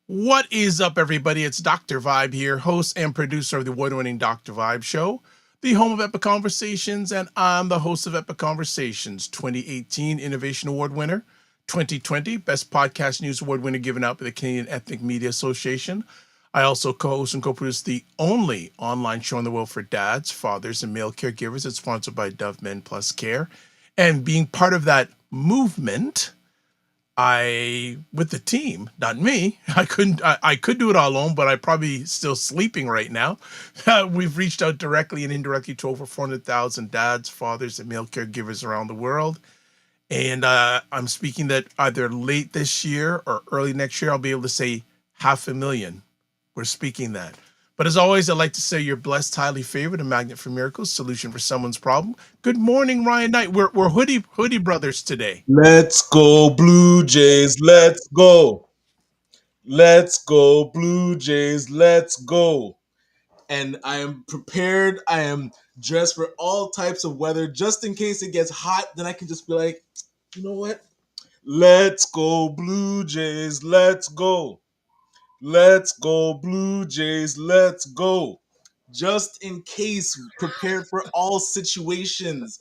What is up, everybody? It's Dr. Vibe here, host and producer of the award-winning Dr. Vibe Show, the home of Epic Conversations, and I'm the host of Epic Conversations, 2018 Innovation Award winner, 2020 Best Podcast News Award winner given out by the Canadian Ethnic Media Association. I also co-host and co-produce the only online show in the world for dads, fathers, and male caregivers. It's sponsored by Dove Men Plus Care. And being part of that movement, with the team, not me. I could do it all alone, but I'm probably still sleeping right now. We've reached out directly and indirectly to over 400,000 dads, fathers, and male caregivers around the world. And I'm speaking that either late this year or early next year, I'll be able to say 500,000. We're speaking that. But as always, I'd like to say you're blessed, highly favored, a magnet for miracles, solution for someone's problem. Good morning, Ryan Knight. We're hoodie brothers today. Let's go, Blue Jays. Let's go. Let's go, Blue Jays. Let's go. And I am prepared. I am dressed for all types of weather. Just in case it gets hot, then I can just be like, you know what? Let's go, Blue Jays. Let's go. Let's go, Blue Jays. Let's go. Just in case, prepared for all situations.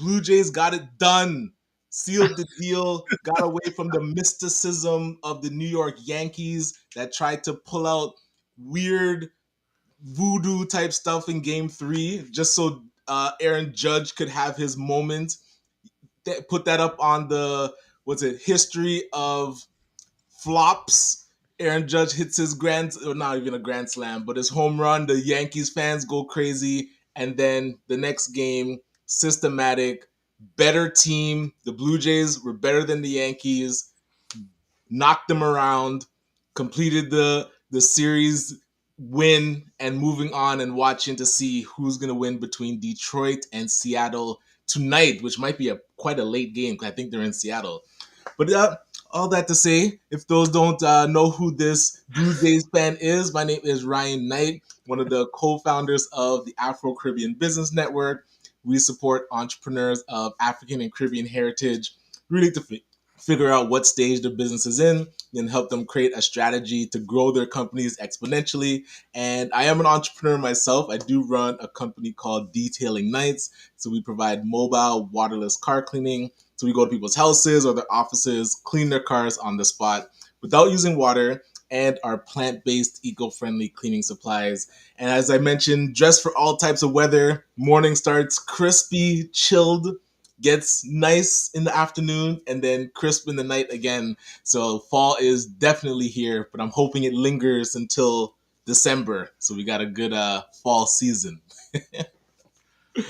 Blue Jays got it done, sealed the deal, got away from the mysticism of the New York Yankees that tried to pull out weird voodoo type stuff in game 3 just so Aaron Judge could have his moment. Put that up on the, history of flops. Aaron Judge hits his or not even a grand slam, but his home run. The Yankees fans go crazy. And then the next game, systematic, better team. The Blue Jays were better than the Yankees, knocked them around, completed the series win, and moving on and watching to see who's going to win between Detroit and Seattle tonight, which might be quite a late game because I think they're in Seattle. But all that to say, if those don't know who this Blue Jays fan is, my name is Ryan Knight, one of the co-founders of the Afro Caribbean Business Network. We support entrepreneurs of African and Caribbean heritage, really to figure out what stage their business is in and help them create a strategy to grow their companies exponentially. And I am an entrepreneur myself. I do run a company called Detailing Nights. So we provide mobile, waterless car cleaning. So we go to people's houses or their offices, clean their cars on the spot without using water, and our plant-based, eco-friendly cleaning supplies. And as I mentioned, dressed for all types of weather. Morning starts crispy, chilled, gets nice in the afternoon, and then crisp in the night again. So fall is definitely here, but I'm hoping it lingers until December. So we got a good fall season.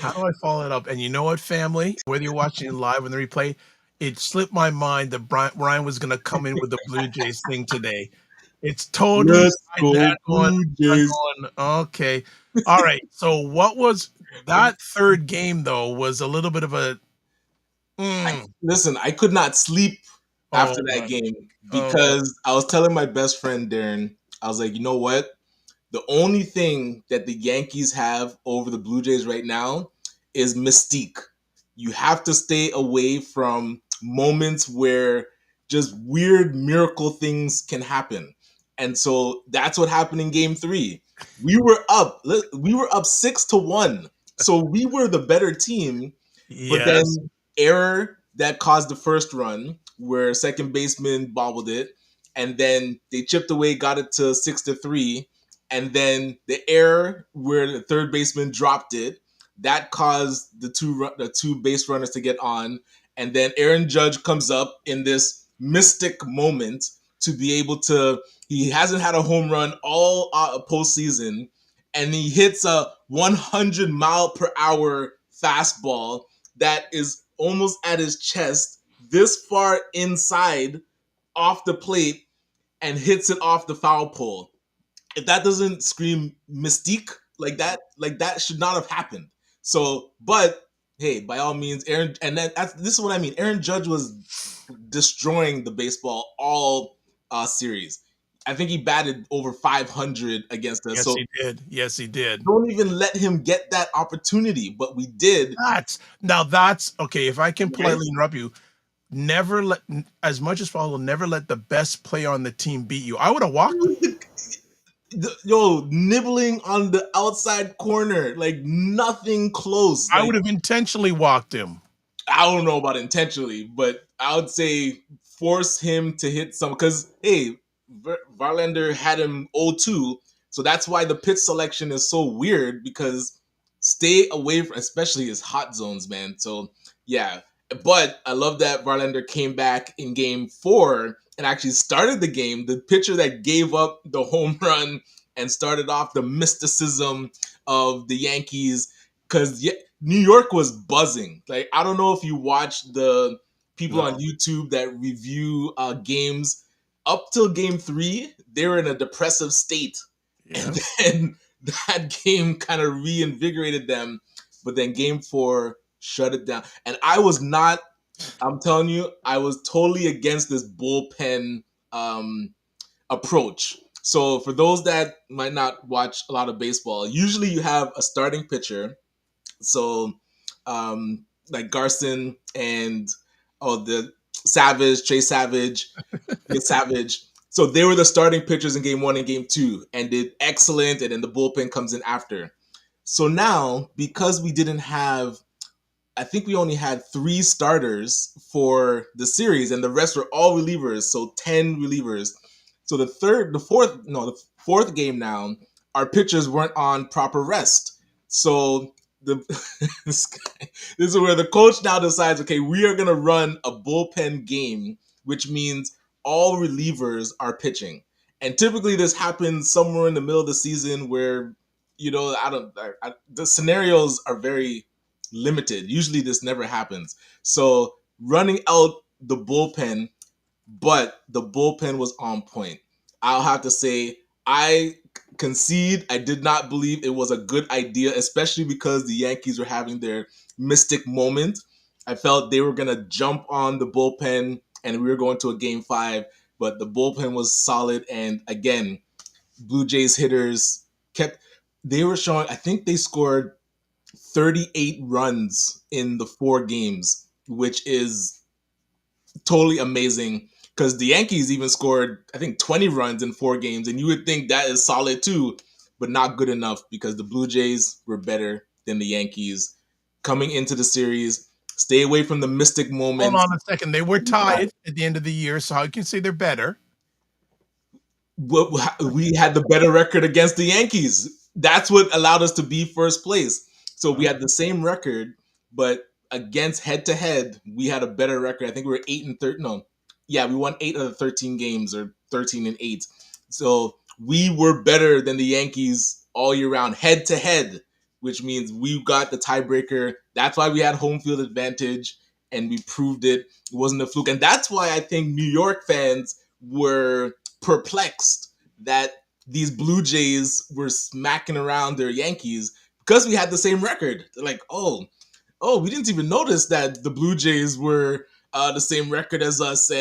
How do I follow it up? And you know what, family? Whether you're watching it live or the replay, it slipped my mind that Ryan was going to come in with the Blue Jays thing today. It's totally Let's go, Blue Jays. okay. All right. So what was that third game, though, was a little bit of a Listen, I could not sleep after oh, that game oh, because I was telling my best friend Darren, I was like, you know what? The only thing that the Yankees have over the Blue Jays right now is mystique. You have to stay away from moments where just weird miracle things can happen. And so that's what happened in game 3. We were up 6-1. So we were the better team, but then yes. error that caused the first run where second baseman bobbled it, and then they chipped away, got it to 6-3, and then the error where the third baseman dropped it that caused the two base runners to get on, and then Aaron Judge comes up in this mystic moment to be able to. He hasn't had a home run all postseason, and he hits a 100-mile-per-hour fastball that is almost at his chest, this far inside off the plate, and hits it off the foul pole. If that doesn't scream mystique, like that should not have happened. So, but hey, by all means, Aaron, and this is what I mean. Aaron Judge was destroying the baseball all series. I think he batted over 500 against us. Yes, So he did. Yes, he did. don't even let him get that opportunity. But we did. That's okay. If I can Right? politely interrupt you, never let, as much as possible, never let the best player on the team beat you. I would have walked him. Yo, nibbling on the outside corner, like nothing close. I Like would have intentionally walked him. I don't know about intentionally, but I would say force him to hit some because hey, Verlander had him 0-2, so that's why the pitch selection is so weird because stay away from especially his hot zones, man. So yeah, but I love that Verlander came back in Game 4 and actually started the game. The pitcher that gave up the home run and started off the mysticism of the Yankees because New York was buzzing. Like I don't know if you watched the people on No. YouTube that review games up till Game 3. They were in a depressive state, Yeah. and then that game kind of reinvigorated them. But then Game 4 shut it down, and I was not. I'm telling you, I was totally against this bullpen approach. So for those that might not watch a lot of baseball, usually you have a starting pitcher so, like Garson and the Savage, Trey Savage, the Savage. So they were the starting pitchers in Game 1 and Game 2 and did excellent. And then the bullpen comes in after. So now, because we didn't have, I think we only had 3 starters for the series, and the rest were all relievers. So 10 relievers. So the fourth game now, our pitchers weren't on proper rest. So the this is where the coach now decides, okay, we are gonna run a bullpen game, which means all relievers are pitching. And typically this happens somewhere in the middle of the season where, the scenarios are very limited. Usually this never happens. So running out the bullpen, but the bullpen was on point. I'll have to say, I concede I did not believe it was a good idea, especially because the Yankees were having their mystic moment. I felt they were going to jump on the bullpen and we were going to a Game 5, but the bullpen was solid. And again, Blue Jays hitters they were showing, I think they scored 38 runs in the 4 games, which is totally amazing because the Yankees even scored, I think, 20 runs in 4 games, and you would think that is solid too, but not good enough because the Blue Jays were better than the Yankees coming into the series. Stay away from the mystic Hold moments. on a second. They were tied at the end of the year, so how you can say they're better? We had the better record against the Yankees. That's what allowed us to be first place. So we had the same record, but against head to head, we had a better record. I think we were 8-13. No, yeah, we won 8 of the 13 games or 13-8. So we were better than the Yankees all year round, head to head, which means we got the tiebreaker. That's why we had home field advantage, and we proved it. It wasn't a fluke, and that's why I think New York fans were perplexed that these Blue Jays were smacking around their Yankees because we had the same record. They're like, we didn't even notice that the Blue Jays were the same record as us,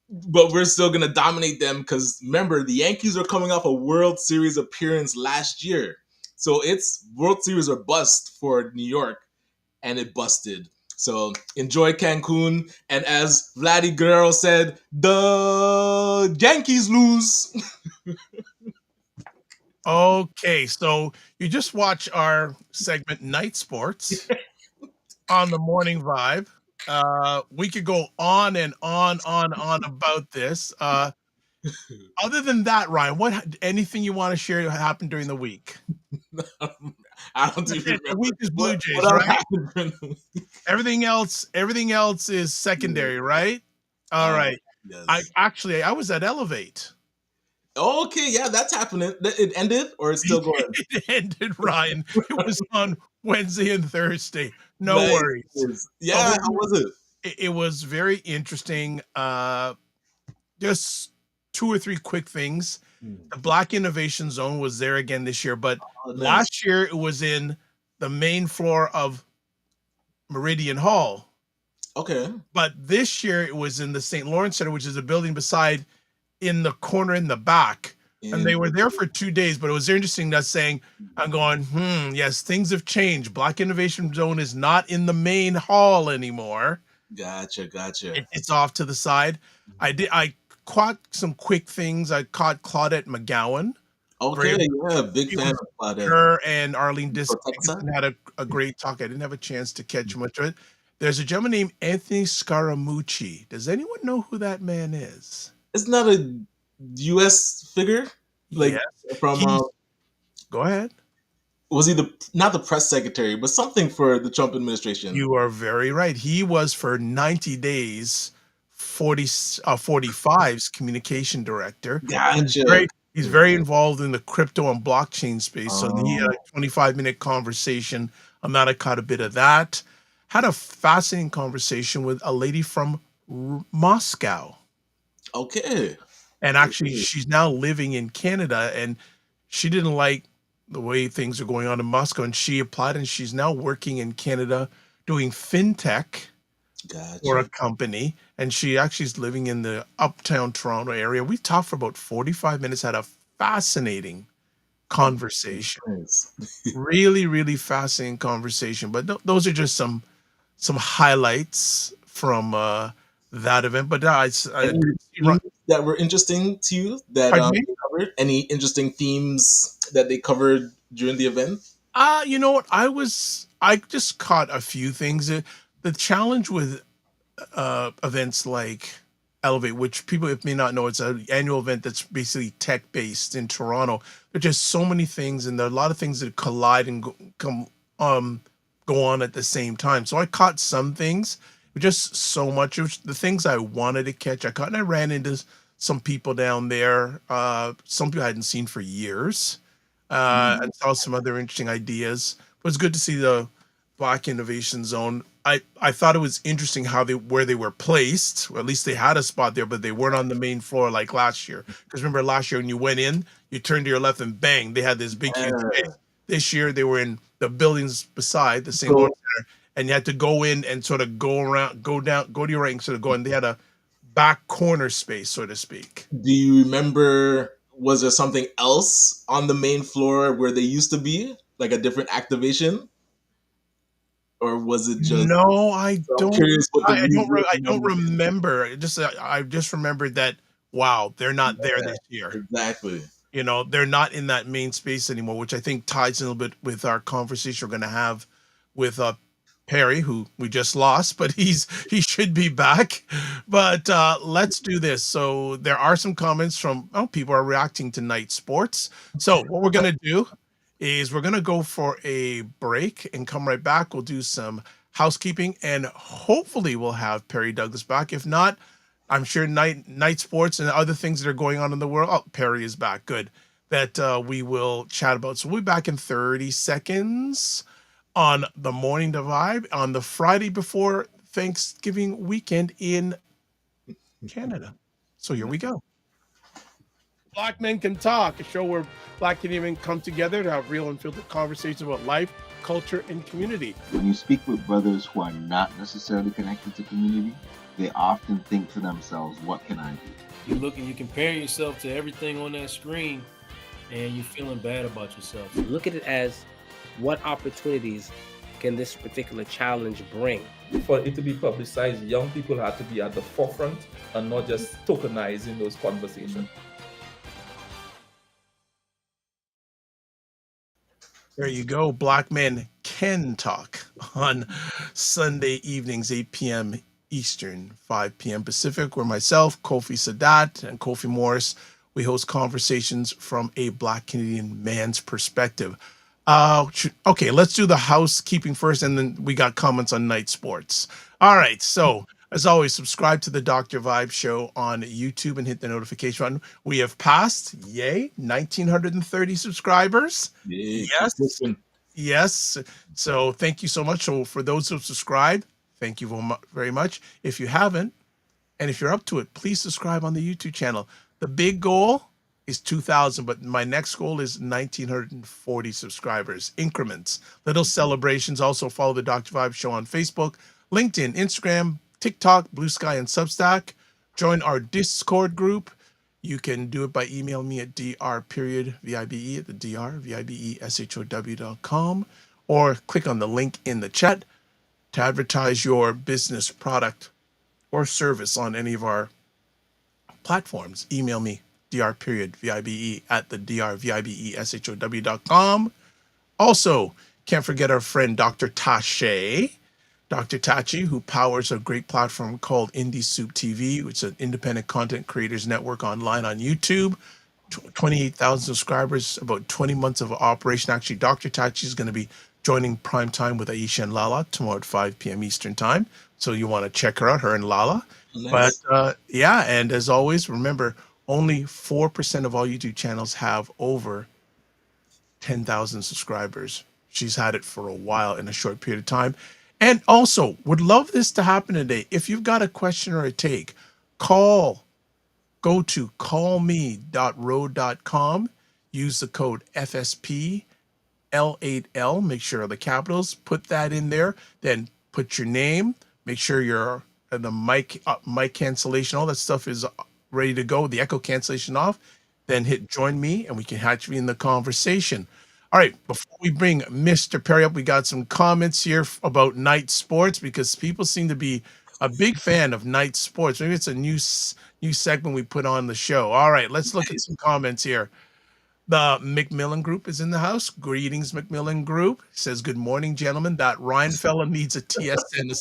but we're still gonna dominate them because remember the Yankees are coming off a World Series appearance last year, so it's World Series or bust for New York, and it busted. So enjoy Cancun, and as Vladdy Guerrero said, the Yankees lose. Okay, so you just watch our segment Night Sports on the Morning Vibe. We could go on and on about this. Other than that, Ryan, anything you want to share happened during the week? I don't That's even it. The remember week is Blue what Jays, else right? happened during the week. Everything else is secondary, right? All Uh, right. yes. I was at Elevate. Okay, yeah, that's happening. It ended or it's still going? It ended, Ryan. It was on Wednesday and Thursday. No worries. Nice. Yeah, So how was it? it was very interesting. Just 2 or 3 quick things. The Black Innovation Zone was there again this year, but Oh, nice. last year it was in the main floor of Meridian Hall. Okay. But this year it was in the St. Lawrence Center, which is a building beside in the corner in the back. And they were there for 2 days, but it was interesting that saying, I'm going, yes, things have changed. Black Innovation Zone is not in the main hall anymore. Gotcha. It's off to the side. I caught some quick things. I caught Claudette McGowan. Very Okay, yeah, big She fan was of Claudette. her and Arlene Protexta? Dickinson had a great talk. I didn't have a chance to catch much of it. There's a gentleman named Anthony Scaramucci. Does anyone know who that man is? Isn't that a U.S. figure? Like Yes, from he's. Go ahead. was he the not the press secretary, but something for the Trump administration? You are very right. He was for 90 days 45's communication director. Gotcha. He's very involved in the crypto and blockchain space. So he had Oh, a 25-minute conversation. I'm not. I caught a bit of that. Had a fascinating conversation with a lady from Moscow. okay. And actually, she's now living in Canada, and she didn't like the way things are going on in Moscow, and she applied, and she's now working in Canada doing fintech for a Gotcha. company, and she actually is living in the uptown Toronto area. We talked for about 45 minutes, had a fascinating conversation. Nice. Really, really fascinating conversation. But those are just some highlights from that event. But I Any did see themes that were interesting to you that pardon me? they covered? Any interesting themes that they covered during the event? You know what? I just caught a few things. The challenge with events like Elevate, which people may not know, it's an annual event that's basically tech based in Toronto. There's just so many things, and there are a lot of things that collide and um go on at the same time. So I caught some things, but just so much of the things I wanted to catch. I caught, and I ran into some people down there. Some people I hadn't seen for years, Mm. and saw some other interesting ideas. It was good to see the Black Innovation Zone. I thought it was interesting how they where they were placed. Or at least they had a spot there, but they weren't on the main floor like last year. Because remember last year when you went in, you turned to your left and bang, they had this big huge Yeah. space. This year they were in the buildings beside the St. So, Lawrence Center, and you had to go in and sort of go around, go down, go to your right, and sort of go. And they had a back corner space, so to speak. do you remember? Was there something else on the main floor where they used to be, like a different activation, or was it just? No, I So I'm don't. curious what the I don't reworking remember. I just remembered that. Wow, they're not there Yeah, this year. exactly. They're not in that main space anymore, which I think ties in a little bit with our conversation we're going to have with Perry, who we just lost, but he should be back. But let's do this. So there are some comments from people are reacting to night sports. So what we're going to do is we're going to go for a break and come right back. We'll do some housekeeping, and hopefully we'll have Perry Douglas back. If not, I'm sure night sports and other things that are going on in the world. Oh, Perry is back. Good. That we will chat about. So we'll be back in 30 seconds on the Morning Vibe on the Friday before Thanksgiving weekend in Canada. So here we go. Black Men Can Talk, a show where Black Canadian men come together to have real and filtered conversations about life, culture, and community. When you speak with brothers who are not necessarily connected to community, they often think to themselves, what can I do? You look and you compare yourself to everything on that screen and you're feeling bad about yourself. Look at it as what opportunities can this particular challenge bring? For it to be publicized, young people have to be at the forefront and not just tokenizing those conversations. There you go. Black Men Can Talk on Sunday evenings, 8 p.m. Eastern, 5 p.m. Pacific, where myself, Kofi Sadat, and Kofi Morris, we host conversations from a Black Canadian man's perspective. Okay, let's do the housekeeping first, and then we got comments on night sports. All right, so as always, subscribe to the Dr. Vibe Show on YouTube and hit the notification button. We have passed, 1,930 subscribers. Yeah, Yes. listen. Yes. So thank you so much. So for those who subscribe, thank you very much. If you haven't, and if you're up to it, please subscribe on the YouTube channel. The big goal is 2,000, but my next goal is 1,940 subscribers, increments, little celebrations. Also follow the Dr. Vibe Show on Facebook, LinkedIn, Instagram, TikTok, Blue Sky, and Substack. Join our Discord group. You can do it by email me at dr.vibe at the dr.vibeshow.com, or click on the link in the chat. to advertise your business product or service on any of our platforms, email me, dr.vibe at the drvibeshow.com. Also, can't forget our friend Dr. Tache, Dr. Tachi, who powers a great platform called Indie Soup TV, which is an independent content creators network online on YouTube. 28,000 subscribers, about 20 months of operation. Actually, Dr. Tachi is going to be joining Prime Time with Aisha and Lala tomorrow at 5 p.m. Eastern Time. So you want to check her out, her and Lala. Nice. But yeah, and as always, remember, only 4% of all YouTube channels have over 10,000 subscribers. She's had it for a while in a short period of time. And also, would love this to happen today. If you've got a question or a take, go to callme.ro.com, use the code FSP L8L, make sure the capitals, put that in there, then put your name, make sure your the mic cancellation, all that stuff is ready to go, the echo cancellation off, then hit join me and we can hatch me in the conversation. All right, before we bring Mr. Perry up, we got some comments here about night sports because people seem to be a big fan of night sports. Maybe it's a new segment we put on the show. All right, let's look at some comments here. The McMillan Group is in the house. Greetings, McMillan Group. Says, good morning, gentlemen. That Ryan fella needs a TSN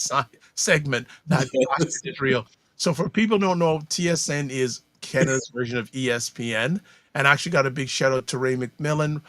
segment. That bastard is real. So for people who don't know, TSN is Canada's version of ESPN. And I actually got a big shout out to Ray McMillan.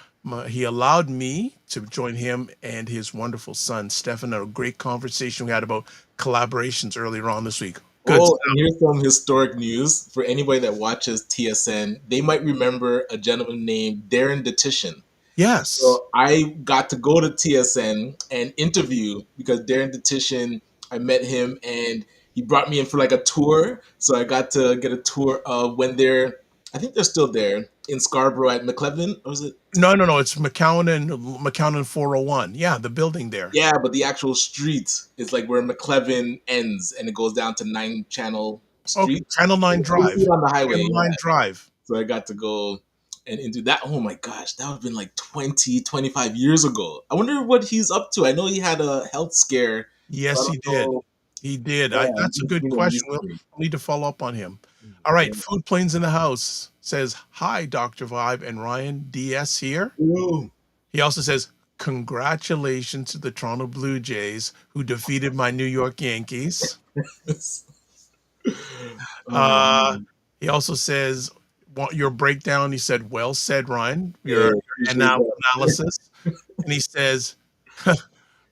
He allowed me to join him and his wonderful son, Stefan, a great conversation we had about collaborations earlier on this week. Good Oh, and here's some historic news for anybody that watches TSN. They might remember a gentleman named Darren Detition. Yes. So I got to go to TSN and interview because Darren Detition, I met him and he brought me in for like a tour. So I got to get a tour of when I think they're still there in Scarborough at McLevin, or was it? No. It's McCowan 401. Yeah, the building there. Yeah, but the actual street is like where McLevin ends and it goes down to 9 Channel Street. Okay, Channel 9 Drive. On the highway. Channel 9 Drive. So I got to go and into that. Oh my gosh, that would have been like 20, 25 years ago. I wonder what he's up to. I know he had a health scare. Yes, he did. He did. Yeah, that's a good question. We'll need to follow up on him. All right, Food Planes in the House says, hi, Dr. Vibe and Ryan DS here. Ooh. He also says, congratulations to the Toronto Blue Jays who defeated my New York Yankees. He also says, want your breakdown. He said, well said, Ryan, your analysis. And he says,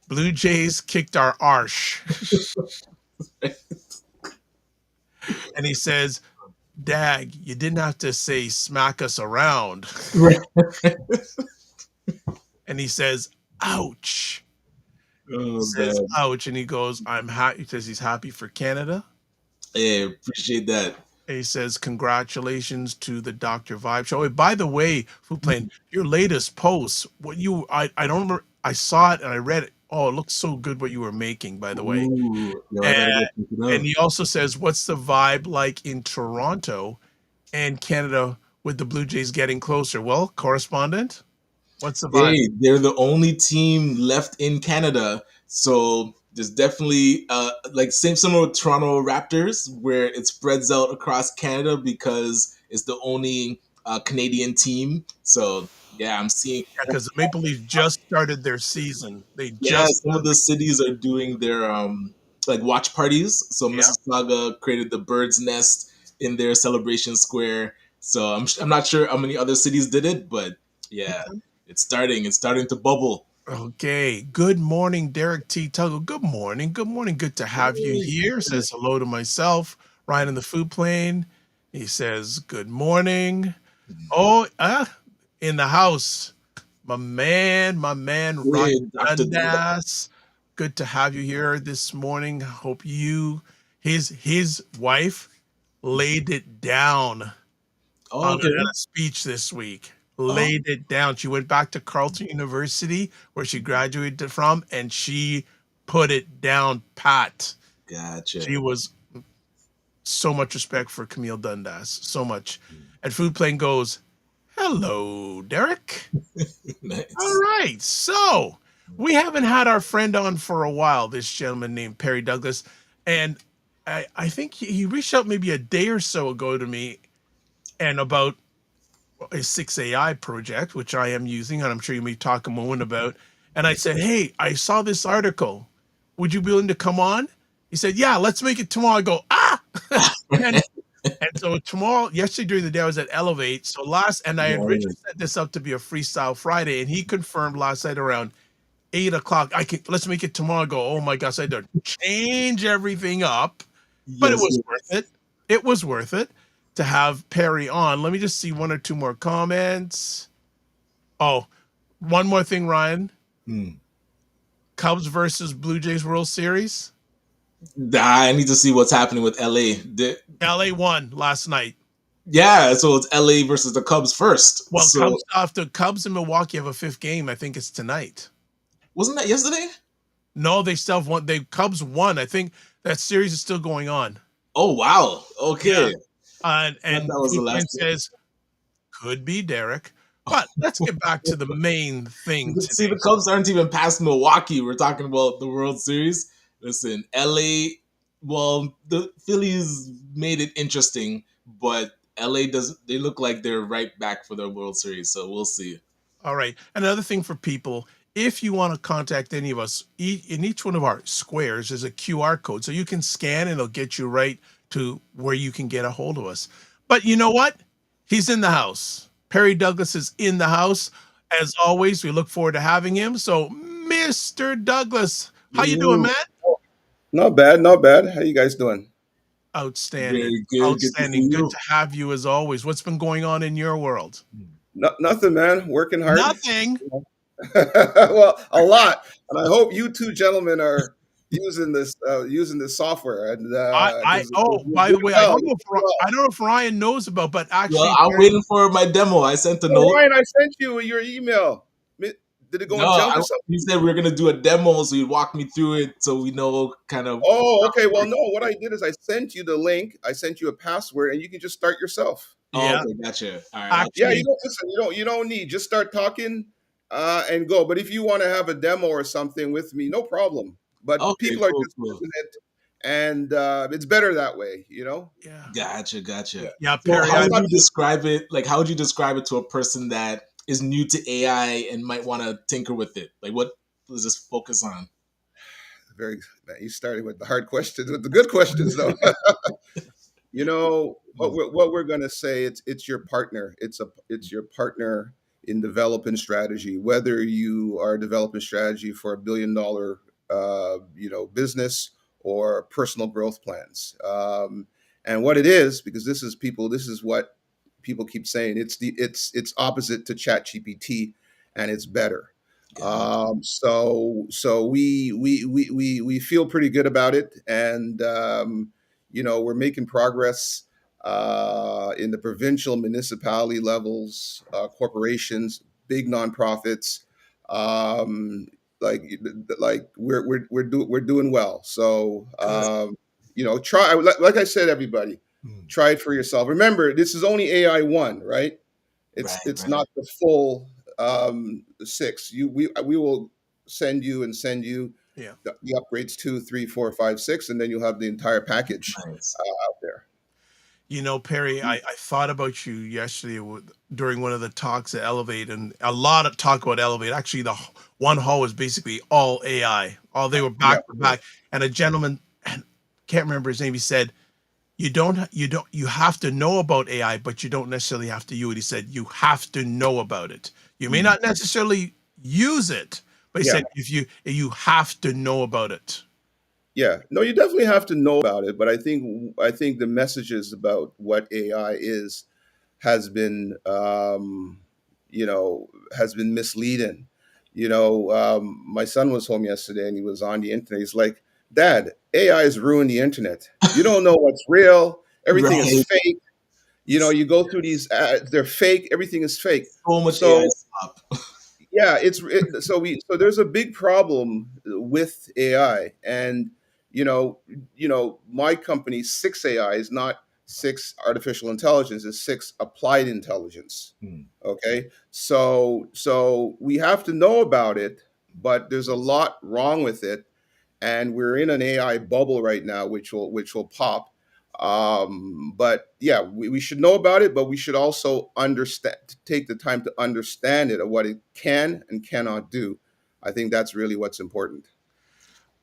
Blue Jays kicked our arse. And he says, Dag, you didn't have to say smack us around. And he says, ouch. Oh, he says, ouch. And he goes, I'm happy. He says he's happy for Canada. Yeah, appreciate that. And he says, congratulations to the Dr. Vibe show. By the way, Food Plane, your latest post, I don't remember, I saw it and I read it. Oh, it looks so good what you were making, by the way. Ooh, and he also says, what's the vibe like in Toronto and Canada with the Blue Jays getting closer? Well, correspondent, what's the vibe? Hey, they're the only team left in Canada. So there's definitely similar with Toronto Raptors, where it spreads out across Canada because it's the only Canadian team. So yeah, I'm seeing because the Maple Leafs just started their season. Some of the cities are doing their watch parties. So Mississauga created the Bird's Nest in their celebration square. So I'm not sure how many other cities did it, but yeah, it's starting to bubble. Okay. Good morning, Derek T. Tuggle. Good morning. Good morning. Good to have you here. Says hello to myself, Ryan in the Food Plane. He says good morning. Oh, in the house, my man, Ryan Dundas. Good to have you here this morning. Hope his wife laid it down on a speech this week. Laid it down. She went back to Carleton University, where she graduated from, and she put it down pat. Gotcha. She was so much respect for Camille Dundas. So much. And Food Plane goes, hello, Derek. Nice. All right. So We haven't had our friend on for a while, this gentleman named Perry Douglas. And I think he reached out maybe a day or so ago to me and about a 6AI project, which I am using, and I'm sure you may talk a moment about. And I said, hey, I saw this article. Would you be willing to come on? He said, yeah, let's make it tomorrow. I go, ah! and, and so tomorrow, yesterday during the day, I was at Elevate. So I had originally set this up to be a Freestyle Friday, and he confirmed last night around 8 o'clock. Let's make it tomorrow. I go, oh my gosh, I had to change everything up, but it was worth it. It was worth it to have Perry on. Let me just see one or two more comments. Oh, one more thing, Ryan. Cubs versus Blue Jays World Series. I need to see what's happening with LA. LA won last night. Yeah, so it's LA versus the Cubs first. Well, so, Cubs in Milwaukee have a fifth game. I think it's tonight. Wasn't that yesterday? No, they still have won. Cubs won. I think that series is still going on. Oh wow. Okay. Yeah. And that was the last says could be Derek. But let's get back to the main thing today. See, the Cubs aren't even past Milwaukee. We're talking about the World Series. Listen, LA, well, the Phillies made it interesting, but LA they look like they're right back for their World Series, so we'll see. All right. Another thing for people, if you want to contact any of us, in each one of our squares is a QR code. So you can scan and it'll get you right to where you can get a hold of us. But you know what? He's in the house. Perry Douglas is in the house. As always, we look forward to having him. So, Mr. Douglas, how you doing, man? Not bad, not bad. How you guys doing? Outstanding. Very good. Outstanding. Good to have you as always. What's been going on in your world? Nothing, man. Working hard. Nothing. Well, a lot. And I hope you two gentlemen are using this software. And by the way, I don't know if Ryan knows about, but actually, well, I'm waiting for my demo. I sent a note. Ryan, I sent you your email. Did it go in junk or something? You said we were gonna do a demo, so you'd walk me through it, so we know kind of. Oh, okay. Well, no. What I did is I sent you the link. I sent you a password, and you can just start yourself. Yeah. Okay, gotcha. All right. Actually, you don't need. Just start talking and go. But if you want to have a demo or something with me, no problem. But people are just using it, and it's better that way, you know. Yeah. Gotcha. Yeah, Perry. How would you describe it? Like, how would you describe it to a person that is new to AI and might want to tinker with it? Like, what does this focus on? You started with the hard questions, with the good questions, though. You know what we're gonna say. It's your partner. It's your partner in developing strategy. Whether you are developing strategy for $1 billion, business or personal growth plans, and what it is, because this is what people keep saying. It's opposite to ChatGPT, and it's better. So we feel pretty good about it, and we're making progress in the provincial, municipality levels, corporations, big nonprofits. We're doing well. So try, like I said, everybody. Try it for yourself. Remember, this is only AI 1, right? It's not the full 6. We will send you the upgrades 2, 3, 4, 5, 6, and then you'll have the entire package out there. You know, Perry, I thought about you yesterday during one of the talks at Elevate, and a lot of talk about Elevate. Actually, the one hall was basically all AI. They were back to back, and a gentleman, can't remember his name, he said, you have to know about AI, but you don't necessarily have to use it. He said, you have to know about it. You may not necessarily use it, but he said, if you have to know about it. Yeah, no, you definitely have to know about it. But I think the messages about what AI is has been misleading. My son was home yesterday and he was on the internet. He's like, Dad, AI has ruined the internet. You don't know what's real. Everything is fake. You go through these ads, they're fake. Everything is fake. So much AI stuff. Yeah, so there's a big problem with AI, and my company 6AI is not 6 artificial intelligence, it's 6 applied intelligence. Okay, so we have to know about it, but there's a lot wrong with it, and we're in an AI bubble right now, which will pop. But yeah, we should know about it, but we should also understand, take the time to understand it, of what it can and cannot do. I think that's really what's important.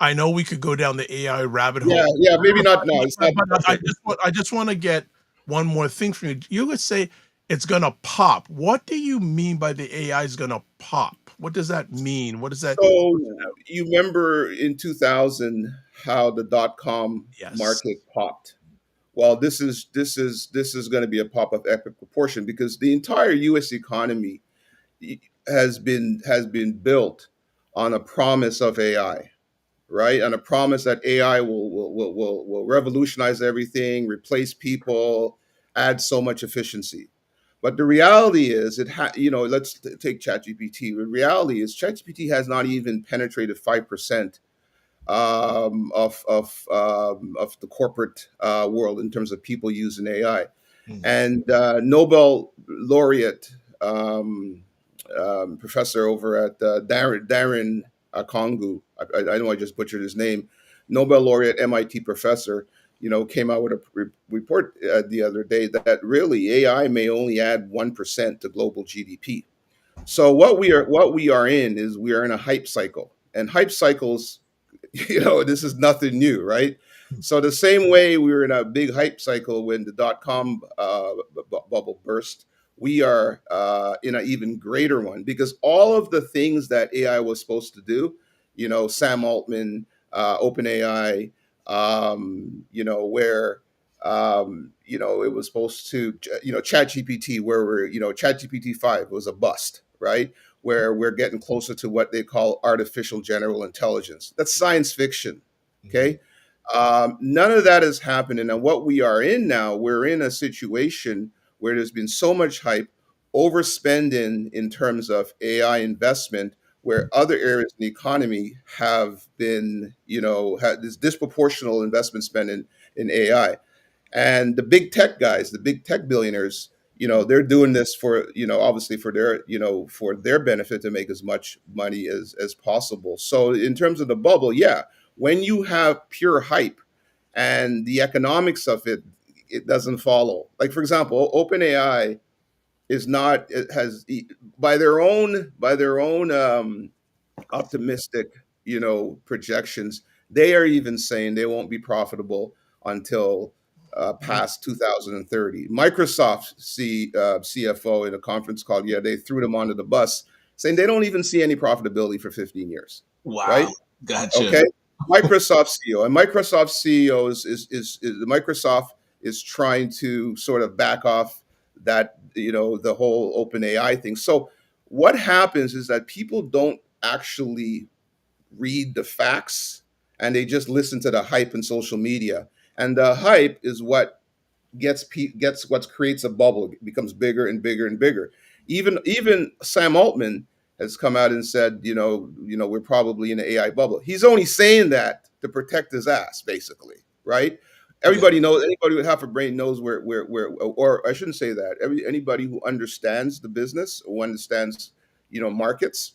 I know we could go down the AI rabbit Yeah, hole, yeah, maybe not now. It's not. but I just want to get one more thing from you. You would say it's gonna pop. What do you mean by the AI is gonna pop? What does that mean? What does that? So you remember in 2000 how the dot-com Yes. market popped? Well, this is going to be a pop of epic proportion, because the entire U.S. economy has been built on a promise of AI, right? On a promise that AI will revolutionize everything, replace people, add so much efficiency. But the reality is, let's take ChatGPT. The reality is, ChatGPT has not even penetrated 5% of the corporate world in terms of people using AI. Mm. And Nobel laureate professor over at Darren Akongu, I know I just butchered his name, Nobel laureate MIT professor, came out with a report the other day that really AI may only add 1% to global GDP. So what we are in is, we are in a hype cycle, and hype cycles, this is nothing new, right? So the same way we were in a big hype cycle when the dot-com bubble burst, we are in an even greater one, because all of the things that AI was supposed to do, Sam Altman, OpenAI, where it was supposed to, ChatGPT, where ChatGPT 5 was a bust, right? Where we're getting closer to what they call artificial general intelligence. That's science fiction. Okay. None of that is happening. And what we are in now, we're in a situation where there's been so much hype, overspending in terms of AI investment, where other areas in the economy have been, had this disproportional investment spending in AI. And the big tech guys, the big tech billionaires, they're doing this for, obviously for their benefit, to make as much money as possible. So in terms of the bubble, yeah, when you have pure hype and the economics of it, it doesn't follow. Like, for example, OpenAI is not, it has, by their own optimistic, projections, they are even saying they won't be profitable until past 2030. Microsoft CFO in a conference call, yeah, they threw them onto the bus, saying they don't even see any profitability for 15 years, right? Wow. Gotcha. Okay. Microsoft CEO, and Microsoft CEO is Microsoft is trying to sort of back off that, the whole open AI thing. So what happens is that people don't actually read the facts, and they just listen to the hype in social media. And the hype is what gets what creates a bubble. It becomes bigger and bigger and bigger. Even Sam Altman has come out and said, we're probably in an AI bubble. He's only saying that to protect his ass, basically, right? Everybody knows. Anybody with half a brain knows where, or I shouldn't say that. Anybody who understands the business, who understands, markets,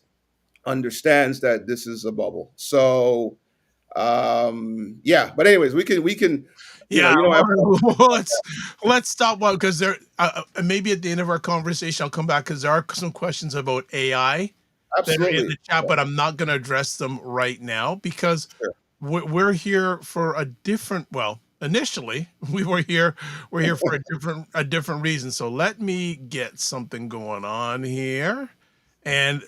understands that this is a bubble. So, yeah. But anyways, we can, Yeah, I let's stop one, because there maybe at the end of our conversation I'll come back, because there are some questions about AI that are in absolutely. the chat, but I'm not going to address them right now, because Sure. we're here for a different. Well, initially we're here for a different reason. So let me get something going on here, and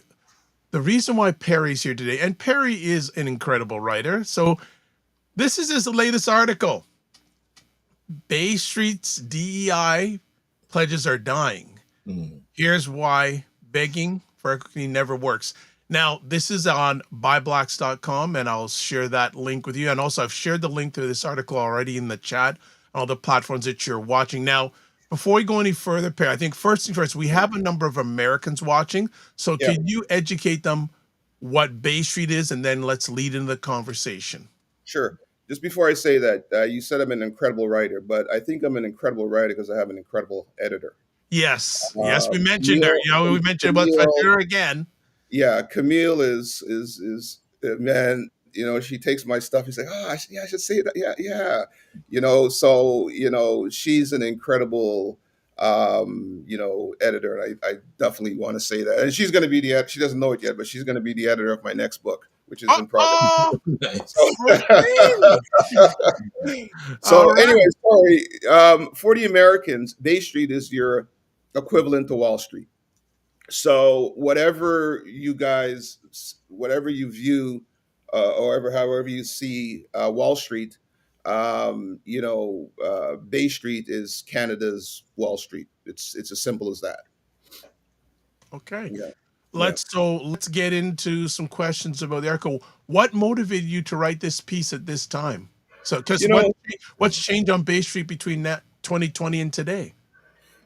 the reason why Perry's here today, and Perry is an incredible writer. So this is his latest article. Bay Street's DEI pledges are dying. Mhm. Here's why begging for equity never works. Now, this is on buyblacks.com, and I'll share that link with you. And also, I've shared the link to this article already in the chat on all the platforms that you're watching. Now, before we go any further, Perry, I think first thing first, we have a number of Americans watching. So Yeah. can you educate them what Bay Street is, and then let's lead into the conversation? Sure. Just before I say that, you said I'm an incredible writer, but I think I'm an incredible writer because I have an incredible editor. Yes, we mentioned her. Camille, We mentioned about Camille, Ventura again. yeah, Camille is man. You know, she takes my stuff. He's like, oh, yeah, I should say that. Yeah, yeah. You know, so she's an incredible, editor. And I definitely want to say that. And she's going to be she doesn't know it yet, but she's going to be the editor of my next book, which is in progress. Oh, So, okay. so All right. anyway, sorry. For the Americans, Bay Street is your equivalent to Wall Street. So whatever you view, or however you see Wall Street, Bay Street is Canada's Wall Street. It's as simple as that. Okay. Yeah, yeah. Let's get into some questions about the article. What motivated you to write this piece at this time? So, because You know, what's changed on Bay Street between that 2020 and today?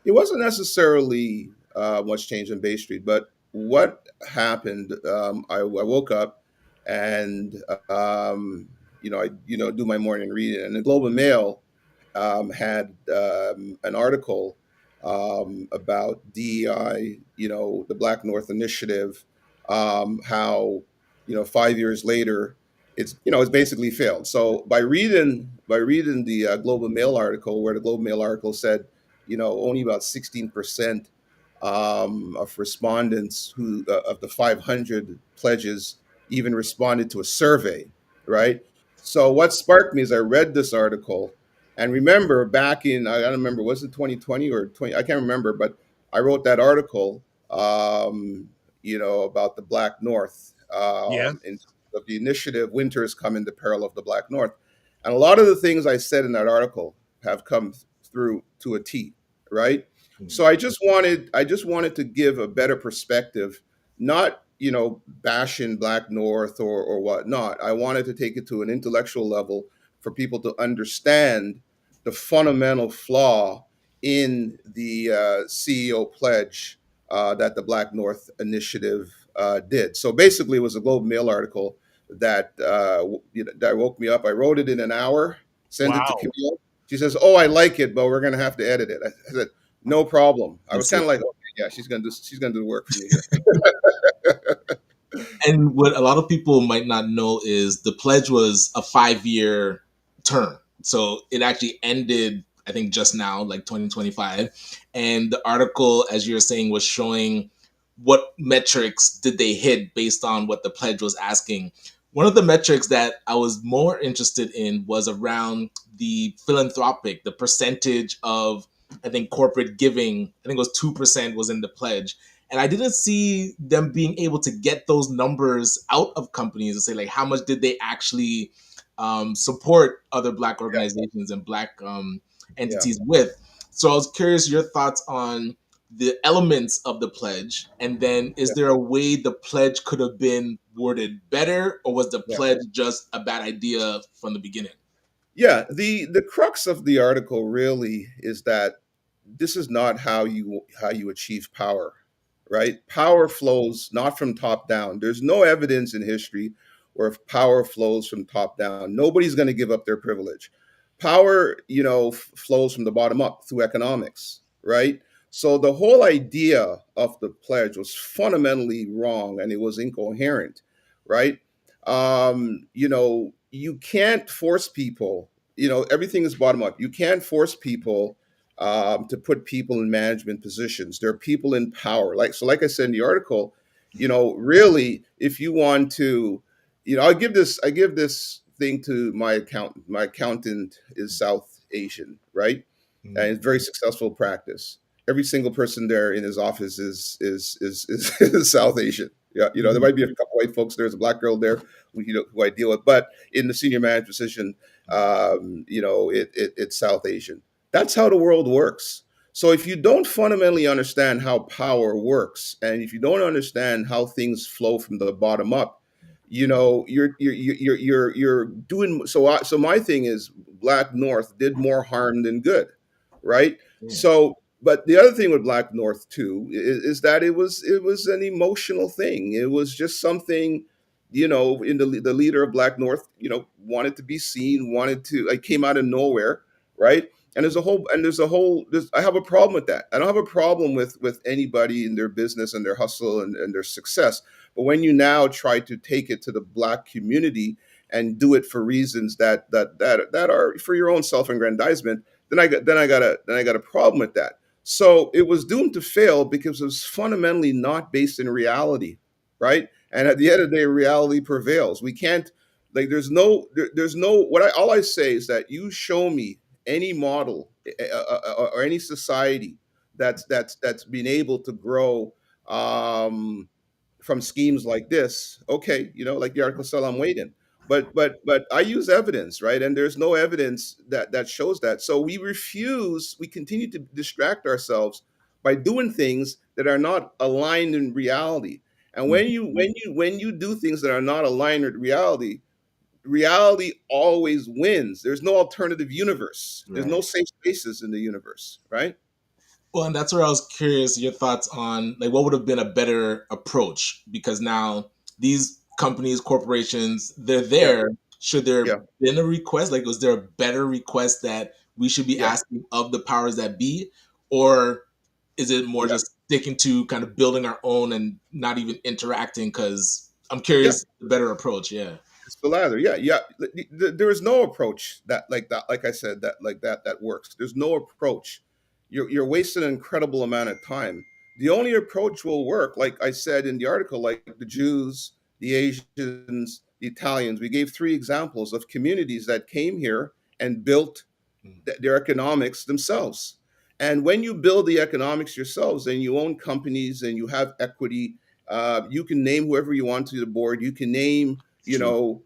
it wasn't necessarily much change in Bay Street, but what happened? I woke up and I do my morning reading, and the Globe and Mail had an article about DEI, the Black North Initiative, how 5 years later it's basically failed. So by reading the Globe and Mail article, where the Globe and Mail article said only about 16% of respondents who of the 500 pledges even responded to a survey, right? So what sparked me is I read this article, and remember back in, I don't remember, was it 2020 or 20? I can't remember, but I wrote that article, about the Black North, Yeah. in of the initiative. Winter has come in the peril of the Black North, and a lot of the things I said in that article have come through to a T, right? So I just wanted to give a better perspective, not bashing Black North or whatnot. I wanted to take it to an intellectual level for people to understand the fundamental flaw in the CEO pledge that the Black North Initiative did. So basically, it was a Globe and Mail article that woke me up. I wrote it in an hour, sent it to Wow. Camille. She says, "Oh, I like it, but we're going to have to edit it." I said, "No problem." I was That's kind it. of like, "Okay, yeah, she's gonna do the work for me here." And what a lot of people might not know is the pledge was a 5-year term. So it actually ended, I think, just now, like 2025. And the article, as you're saying, was showing what metrics did they hit based on what the pledge was asking. One of the metrics that I was more interested in was around the philanthropic, the percentage of, I think, corporate giving. I think it was 2% was in the pledge. And I didn't see them being able to get those numbers out of companies and say, like, how much did they actually support other Black organizations and Black Yeah, entities with. So I was curious your thoughts on the elements of the pledge, and then is yeah, there a way the pledge could have been worded better, or was the yeah. pledge just a bad idea from the beginning? Yeah, the crux of the article really is that this is not how you achieve power, right? Power flows not from top down. There's no evidence in history where if power flows from top down. Nobody's going to give up their privilege. Power, flows from the bottom up through economics, right? So the whole idea of the pledge was fundamentally wrong and it was incoherent, right? You can't force people. Everything is bottom up. You can't force people to put people in management positions. There are people in power. Like I said in the article, really, if you want to, I give this thing to my accountant. My accountant is South Asian, right? And it's very successful practice. Every single person there in his office is South Asian. Yeah, there might be a couple white folks. There's a Black girl there who I deal with, but in the senior management position, it's South Asian. That's how the world works. So if you don't fundamentally understand how power works, and if you don't understand how things flow from the bottom up, you're doing so. So my thing is, Black North did more harm than good, right? Yeah. So, but the other thing with Black North too is that it was an emotional thing. It was just something, in the leader of Black North, wanted to be seen, wanted to, like, came out of nowhere, right? And I have a problem with that. I don't have a problem with anybody in their business and their hustle and their success. But when you now try to take it to the Black community and do it for reasons that are for your own self-aggrandizement, then I got a problem with that. So it was doomed to fail because it was fundamentally not based in reality, right? And at the end of the day, reality prevails. We can't, like, there's no all I say is that you show me any model or any society that's been able to grow from schemes like this. Okay, like the article Salam Waiting. But I use evidence, right? And there's no evidence that shows that. So we continue to distract ourselves by doing things that are not aligned in reality. And when you do things that are not aligned with reality, reality always wins. There's no alternative universe. There's no safe spaces in the universe, right? Well, and that's where I was curious your thoughts on, like, what would have been a better approach, because now these companies, corporations, they're there. Should there Yeah. been a request? Like, was there a better request that we should be asking of the powers that be, or is it more just sticking to kind of building our own and not even interacting? Because I'm curious, the better approach. Yeah. It's the latter. Yeah. There is no approach like I said, that works. There's no approach. You're wasting an incredible amount of time. The only approach will work, like I said in the article, like the Jews, the Asians, the Italians. We gave 3 examples of communities that came here and built their economics themselves. And when you build the economics yourselves and you own companies and you have equity, you can name whoever you want to the board. You can name, whoever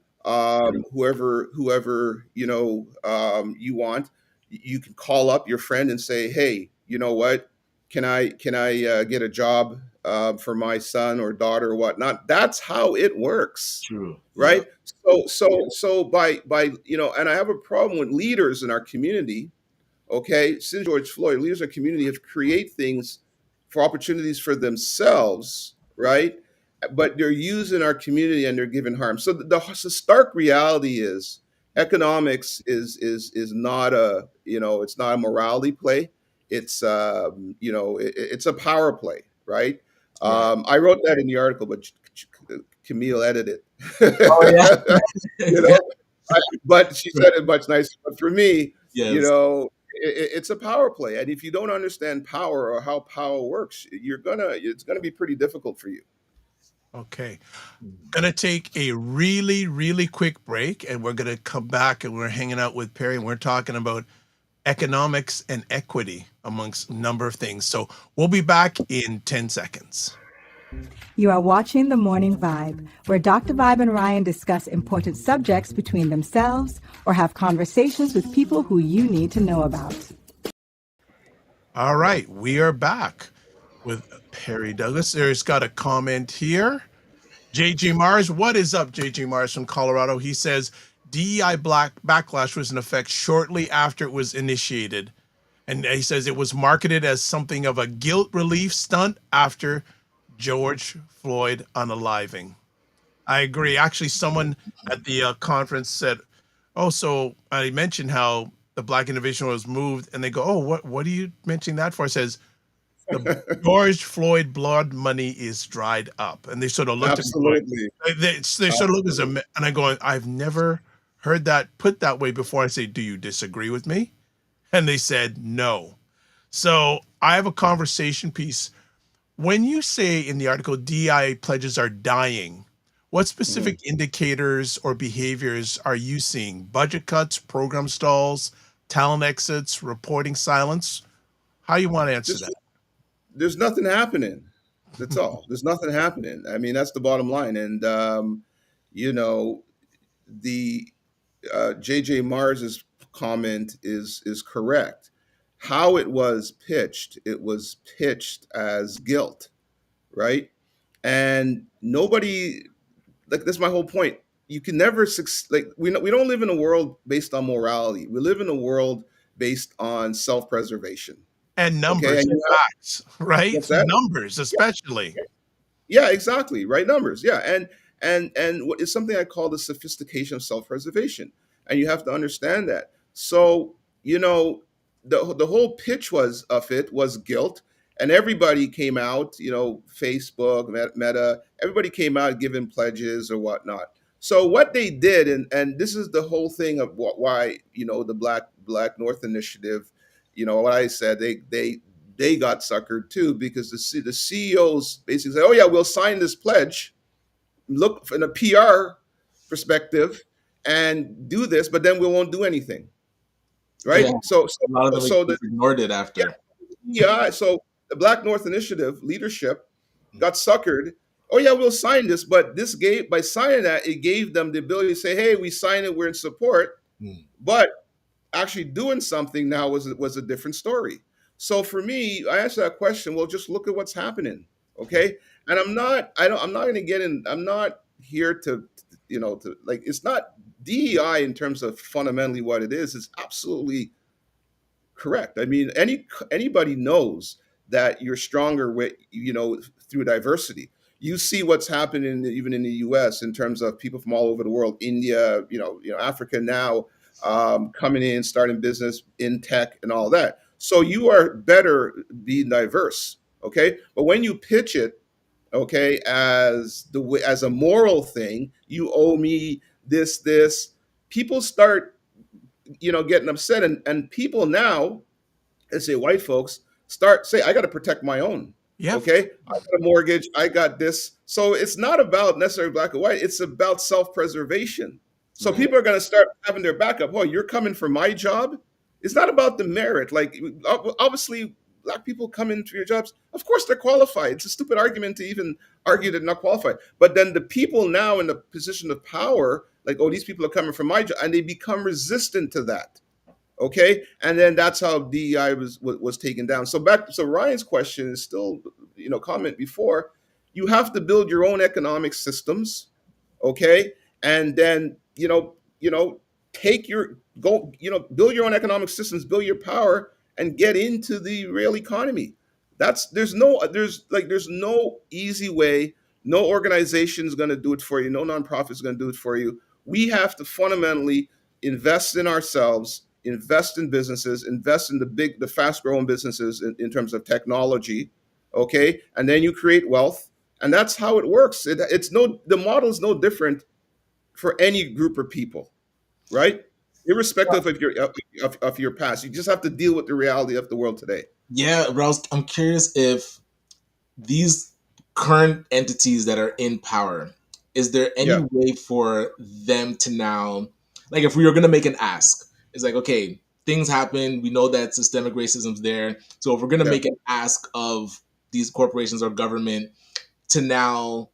you want. You can call up your friend and say, hey, you know what? Can I get a job for my son or daughter or whatnot? That's how it works. True. Right. So by and I have a problem with leaders in our community. Okay, since George Floyd, leaders in our community have create things for opportunities for themselves, right? But they're using our community and they're giving harm. So the stark reality is economics is not it's not a morality play. It's it's a power play, right? I wrote that in the article, but Camille edited it. Oh yeah. But she said it much nicer. But for me, Yes. it's a power play, and if you don't understand power or how power works, it's gonna be pretty difficult for you. Okay. Gonna take a really, really quick break, and we're gonna come back and we're hanging out with Perry and we're talking about economics and equity amongst a number of things. So we'll be back in 10 seconds. You are watching The Morning Vibe, where Dr. Vibe and Ryan discuss important subjects between themselves or have conversations with people who you need to know about. All right, we are back with Perry Douglas. There's got a comment here. JJ Mars, what is up, JJ Mars from Colorado? He says DEI backlash was in effect shortly after it was initiated. And he says it was marketed as something of a guilt relief stunt after George Floyd unaliving. I agree. Actually, someone at the conference said, oh, so I mentioned how the Black individual was moved, and they go, oh, what are you mentioning that for? It says, the George Floyd blood money is dried up. And they sort of looked Absolutely. at me. They sort of looked at me, and I go, I've never heard that put that way before. I say, do you disagree with me? And they said, no. So I have a conversation piece. When you say in the article, DEI pledges are dying, what specific indicators or behaviors are you seeing? Budget cuts, program stalls, talent exits, reporting silence? How you want to answer that? There's nothing happening. That's all. There's nothing happening. I mean, that's the bottom line. And, the JJ Mars's comment is correct. How it was pitched as guilt, right? And nobody, like, that's my whole point. You can never we don't live in a world based on morality. We live in a world based on self-preservation and numbers, and facts, right? Numbers, especially. Yeah, exactly. Right, numbers. Yeah, and it's something I call the sophistication of self-preservation, and you have to understand that. So the whole pitch was guilt, and everybody came out, Facebook, Meta, everybody came out giving pledges or whatnot. So what they did, and this is the whole thing of why the Black North Initiative, what I said, they got suckered too, because the CEOs basically said, oh yeah, we'll sign this pledge, look in a PR perspective, and do this, but then we won't do anything, right? Yeah, So a lot of them so the ignored it after. yeah, so the Black North Initiative leadership got suckered. Oh yeah, we'll sign this, but by signing that, it gave them the ability to say, hey, we signed it, we're in support. But actually doing something now was a different story. So for me, I answer that question, well, just look at what's happening. Okay. And I'm not going to get in, I'm not here to like, it's not DEI in terms of fundamentally what it is absolutely correct. I mean, anybody knows that you're stronger with, through diversity. You see what's happening even in the U.S. in terms of people from all over the world, India, Africa now, coming in, starting business in tech and all that. So you are better being diverse, okay? But when you pitch it, okay, as a moral thing, you owe me this, people start, getting upset, and people now, let's say white folks, say, I got to protect my own. Yeah. Okay. I got a mortgage. I got this. So it's not about necessarily black or white. It's about self-preservation. So people are going to start having their backup. Oh, you're coming for my job. It's not about the merit. Like, obviously, black people come into your jobs. Of course, they're qualified. It's a stupid argument to even argue they're not qualified. But then the people now in the position of power, like, oh, these people are coming for my job, and they become resistant to that. Okay, and then that's how DEI was taken down. So Ryan's question is still, comment before, you have to build your own economic systems, okay, and then build your own economic systems, build your power, and get into the real economy. There's no easy way. No organization is going to do it for you. No nonprofit is going to do it for you. We have to fundamentally invest in ourselves, invest in businesses, invest in the fast growing businesses in terms of technology. Okay. And then you create wealth. And that's how it works. The model is no different for any group of people, right? Irrespective of your past. You just have to deal with the reality of the world today. Yeah, Rouse, I'm curious if these current entities that are in power, is there any way for them to now, like, if we were going to make an ask, it's like, okay, things happen. We know that systemic racism's there. So if we're going to make an ask of these corporations or government to now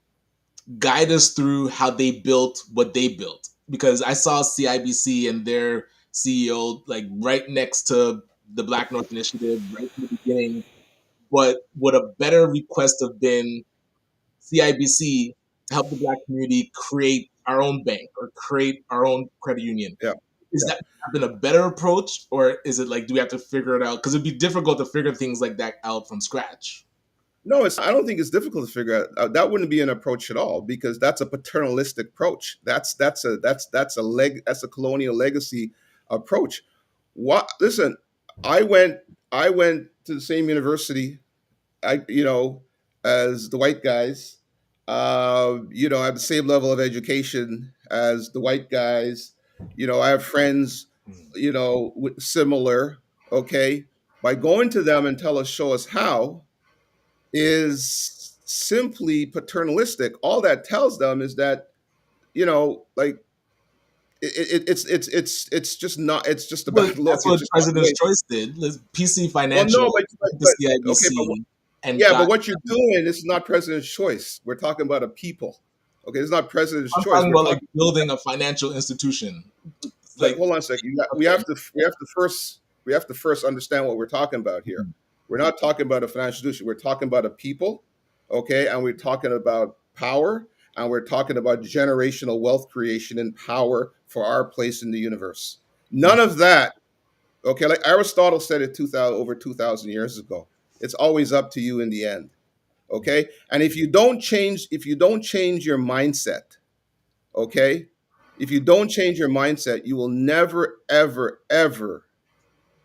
guide us through how they built what they built, because I saw CIBC and their CEO like right next to the Black North Initiative right from the beginning. But would a better request have been CIBC to help the Black community create our own bank or create our own credit union? Is that been a better approach, or is it like, do we have to figure it out? Because it'd be difficult to figure things like that out from scratch. No, I don't think it's difficult to figure out. That wouldn't be an approach at all, because that's a paternalistic approach. That's a colonial legacy approach. Listen, I went to the same university, as the white guys. I have the same level of education as the white guys. I have friends, with similar. Okay, by going to them and show us how, is simply paternalistic. All that tells them is that, like, it's just not. It's just about look. That's what President's Choice did. PC Financial, the CIBC, but what you're doing is not President's Choice. We're talking about a people. Okay, it's not President's Choice. Talking about like building a financial institution. Like, hold on a second. We have to first understand what we're talking about here. We're not talking about a financial institution. We're talking about a people, okay? And we're talking about power, and we're talking about generational wealth creation and power for our place in the universe. None of that, okay? Like Aristotle said it over 2,000 years ago. It's always up to you in the end, okay? And if you don't change your mindset, okay? If you don't change your mindset, you will never, ever, ever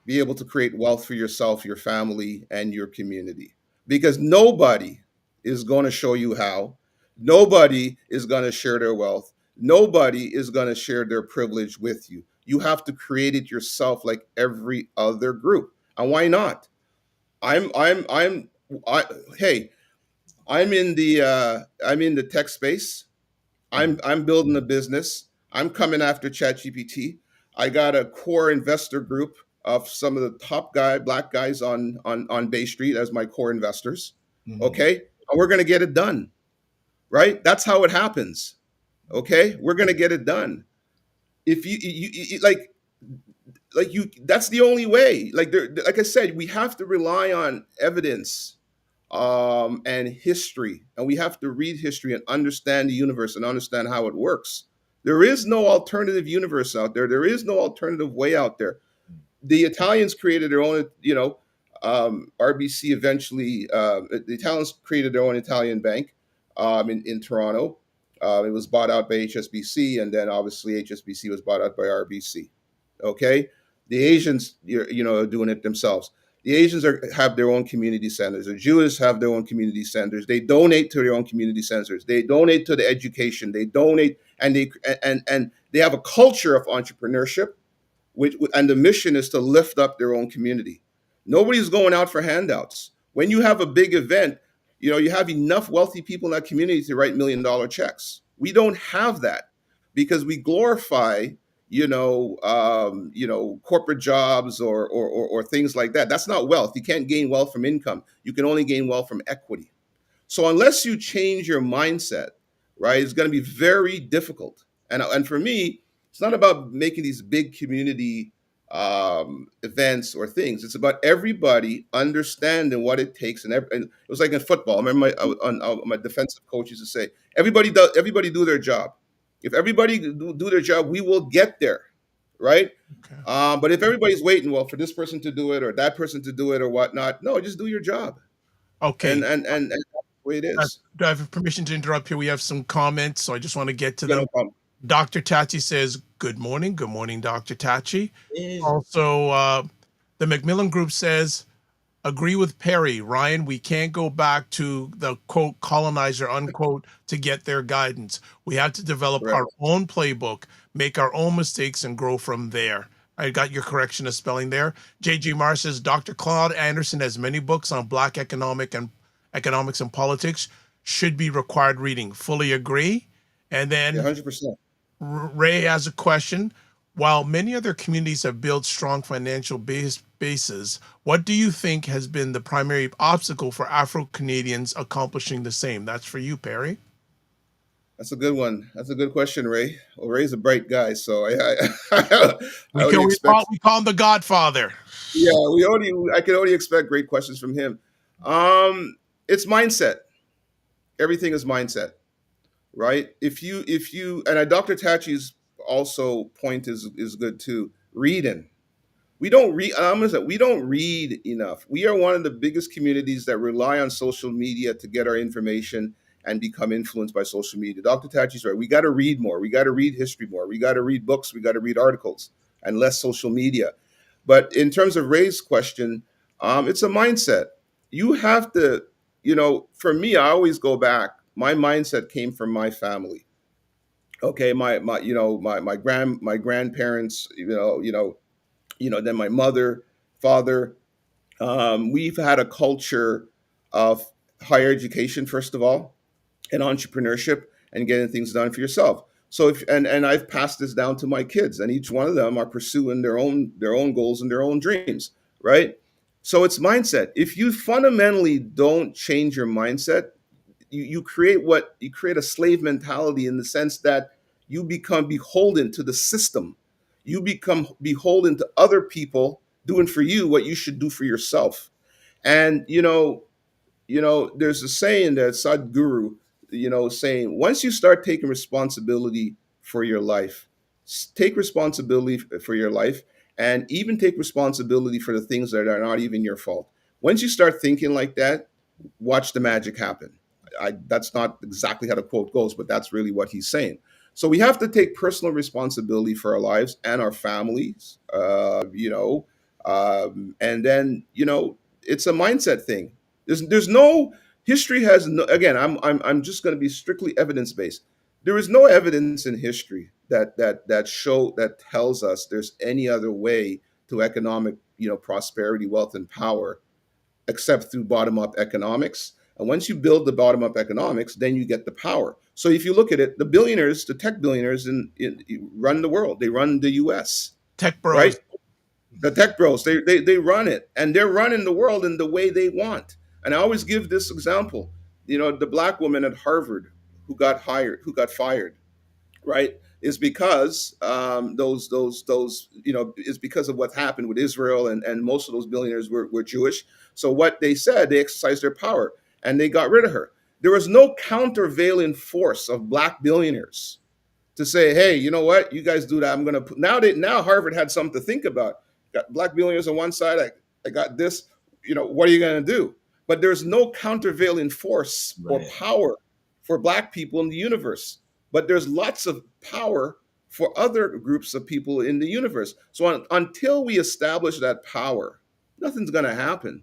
be able to create wealth for yourself, your family, and your community. Because nobody is going to show you how. Nobody is going to share their wealth. Nobody is going to share their privilege with you. You have to create it yourself, like every other group. And why not? I, hey, I'm in the tech space. I'm building a business. I'm coming after ChatGPT. I got a core investor group of some of the top black guys on Bay Street as my core investors. Mhm. Okay, and we're gonna get it done, right? That's how it happens. Okay, we're gonna get it done. If you like you, that's the only way. Like I said, we have to rely on evidence and history, and we have to read history and understand the universe and understand how it works. There is no alternative universe out there. There is no alternative way out there. The Italians created their own, RBC eventually, the Italians created their own Italian bank in Toronto. It was bought out by HSBC, and then obviously HSBC was bought out by RBC. Okay, the Asians, are doing it themselves. The Asians have their own community centers. The Jews have their own community centers. They donate to their own community centers. They donate to the education. They donate, and they have a culture of entrepreneurship, and the mission is to lift up their own community. Nobody's going out for handouts. When you have a big event, you have enough wealthy people in that community to write $1 million checks. We don't have that because we glorify, corporate jobs or things like that. That's not wealth. You can't gain wealth from income. You can only gain wealth from equity. So unless you change your mindset, right, it's going to be very difficult. And for me, it's not about making these big community events or things. It's about everybody understanding what it takes. And it was like in football. I remember my defensive coach used to say, everybody do their job. If everybody do their job, we will get there, right? Okay. But if everybody's waiting, well, for this person to do it or that person to do it or whatnot, no, just do your job. Okay. And that's the way it is. Do I have permission to interrupt here? We have some comments, so I just want to get to Yeah, them. no problem. Dr. Tachi says, good morning. Good morning, Dr. Tachi. Yeah. Also, the Macmillan Group says, agree with Perry. Ryan, we can't go back to the quote colonizer unquote to get their guidance. We have to develop Correct. our own playbook, make our own mistakes, and grow from there. I got your correction of spelling there. JG Marr says Dr. Claude Anderson has many books on Black economics and politics. Should be required reading. Fully agree. And then Yeah, 100%. Ray has a question. While many other communities have built strong financial bases, what do you think has been the primary obstacle for Afro-Canadians accomplishing the same? That's for you, Perry. That's a good one. That's a good question, Ray. Well, Ray's a bright guy, so We call him the Godfather. Yeah, I can only expect great questions from him. It's mindset. Everything is mindset, right? If you and Dr. Tachi's also point is good too. Reading. We don't read. I'm gonna say we don't read enough. We are one of the biggest communities that rely on social media to get our information and become influenced by social media. Dr. Tachi's right. We got to read more. We got to read history more. We got to read books. We got to read articles and less social media. But in terms of Ray's question, it's a mindset. You have to, for me, I always go back. My mindset came from my family. Okay, my grandparents, then my mother, father. We've had a culture of higher education, first of all, and entrepreneurship and getting things done for yourself. So and I've passed this down to my kids, and each one of them are pursuing their own goals and their own dreams, right? So it's mindset. If you fundamentally don't change your mindset, you create a slave mentality in the sense that you become beholden to the system. You become beholden to other people doing for you what you should do for yourself. And there's a saying that Sadhguru, saying once you start taking responsibility for your life, take responsibility for your life, and even take responsibility for the things that are not even your fault. Once you start thinking like that, watch the magic happen. That's not exactly how the quote goes, but that's really what he's saying. So we have to take personal responsibility for our lives and our families, And then, it's a mindset thing. There's no history has no, again, I'm just going to be strictly evidence based. There is no evidence in history that tells us there's any other way to economic, prosperity, wealth, and power except through bottom up economics. And once you build the bottom up economics, then you get the power. So if you look at it, the billionaires, the tech billionaires run the world. They run the US, Tech bros. right? The tech bros, they run it, and they're running the world in the way they want. And I always give this example. The black woman at Harvard who got fired, right, is because is because of what happened with Israel, and most of those billionaires were Jewish. So what they said, they exercised their power and they got rid of her. There was no countervailing force of black billionaires to say, hey, you know what, you guys do that. I'm gonna put now Harvard had something to think about. Got black billionaires on one side, I got this, what are you gonna do? But there's no countervailing force or power for black people in the universe. But there's lots of power for other groups of people in the universe. So until we establish that power, nothing's gonna happen.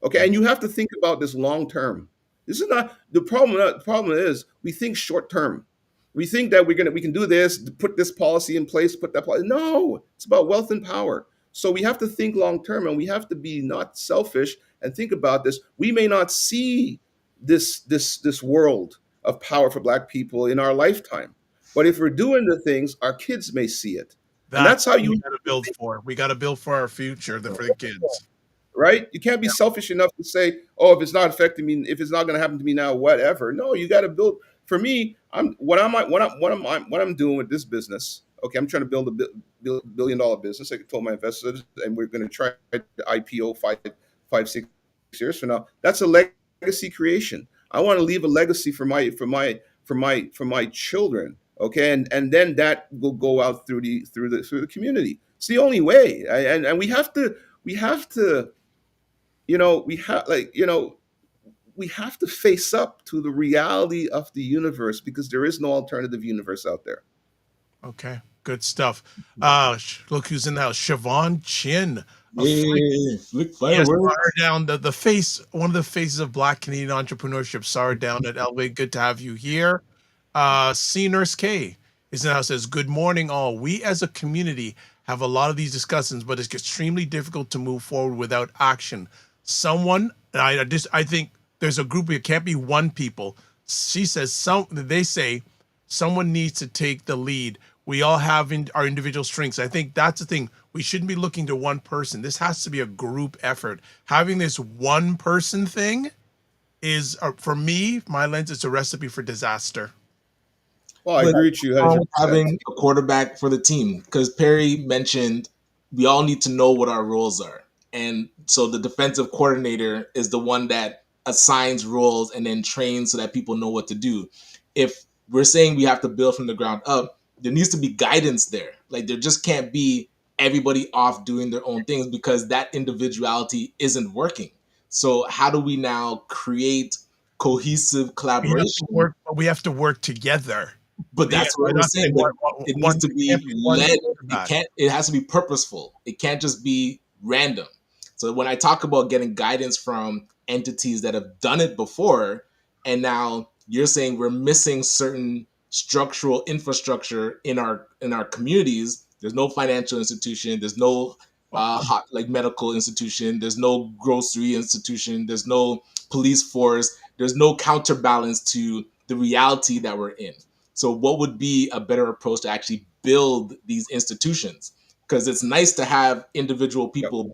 Okay, and you have to think about this long term. This is not the problem. The problem is we think short term. We think that we can do this, put this policy in place, put that policy. No, it's about wealth and power. So we have to think long term, and we have to be not selfish and think about this. We may not see this world of power for black people in our lifetime, but if we're doing the things, our kids may see it. And that's how you got to build for. We got to build for our future, for the kids. Right? You can't be selfish enough to say, "Oh, if it's not affecting me, if it's not going to happen to me now, whatever." No, you got to build. For me, what I'm doing with this business. Okay, I'm trying to build a billion-dollar business. I told my investors, and we're going to try to IPO 5-6 years from now. That's a legacy creation. I want to leave a legacy for my children. Okay, and then that will go out through the community. It's the only way, and we have to. We have to face up to the reality of the universe because there is no alternative universe out there. Okay, good stuff. Look who's in the house. Siobhan Chin. Fireworks. Saw her down the face, one of the faces of Black Canadian entrepreneurship. Saw her down at Elway. Good to have you here. C Nurse K is in the house. Says, good morning all. We as a community have a lot of these discussions, but it's extremely difficult to move forward without action. I think there's a group. It can't be one people. She says they say someone needs to take the lead. We all have our individual strengths. I think that's the thing. We shouldn't be looking to one person. This has to be a group effort. Having this one person thing is, for me, my lens, it's a recipe for disaster. Well, I agree with you. Having a quarterback for the team, because Perry mentioned we all need to know what our roles are. And so the defensive coordinator is the one that assigns roles and then trains so that people know what to do. If we're saying we have to build from the ground up, there needs to be guidance there. Like, there just can't be everybody off doing their own things because that individuality isn't working. So how do we now create cohesive collaboration? We have to work together. But that's what I'm saying. It needs to be led. It has to be purposeful. It can't just be random. So when I talk about getting guidance from entities that have done it before, and now you're saying we're missing certain structural infrastructure in our communities. There's no financial institution. There's no medical institution. There's no grocery institution. There's no police force. There's no counterbalance to the reality that we're in. So what would be a better approach to actually build these institutions? Because it's nice to have individual people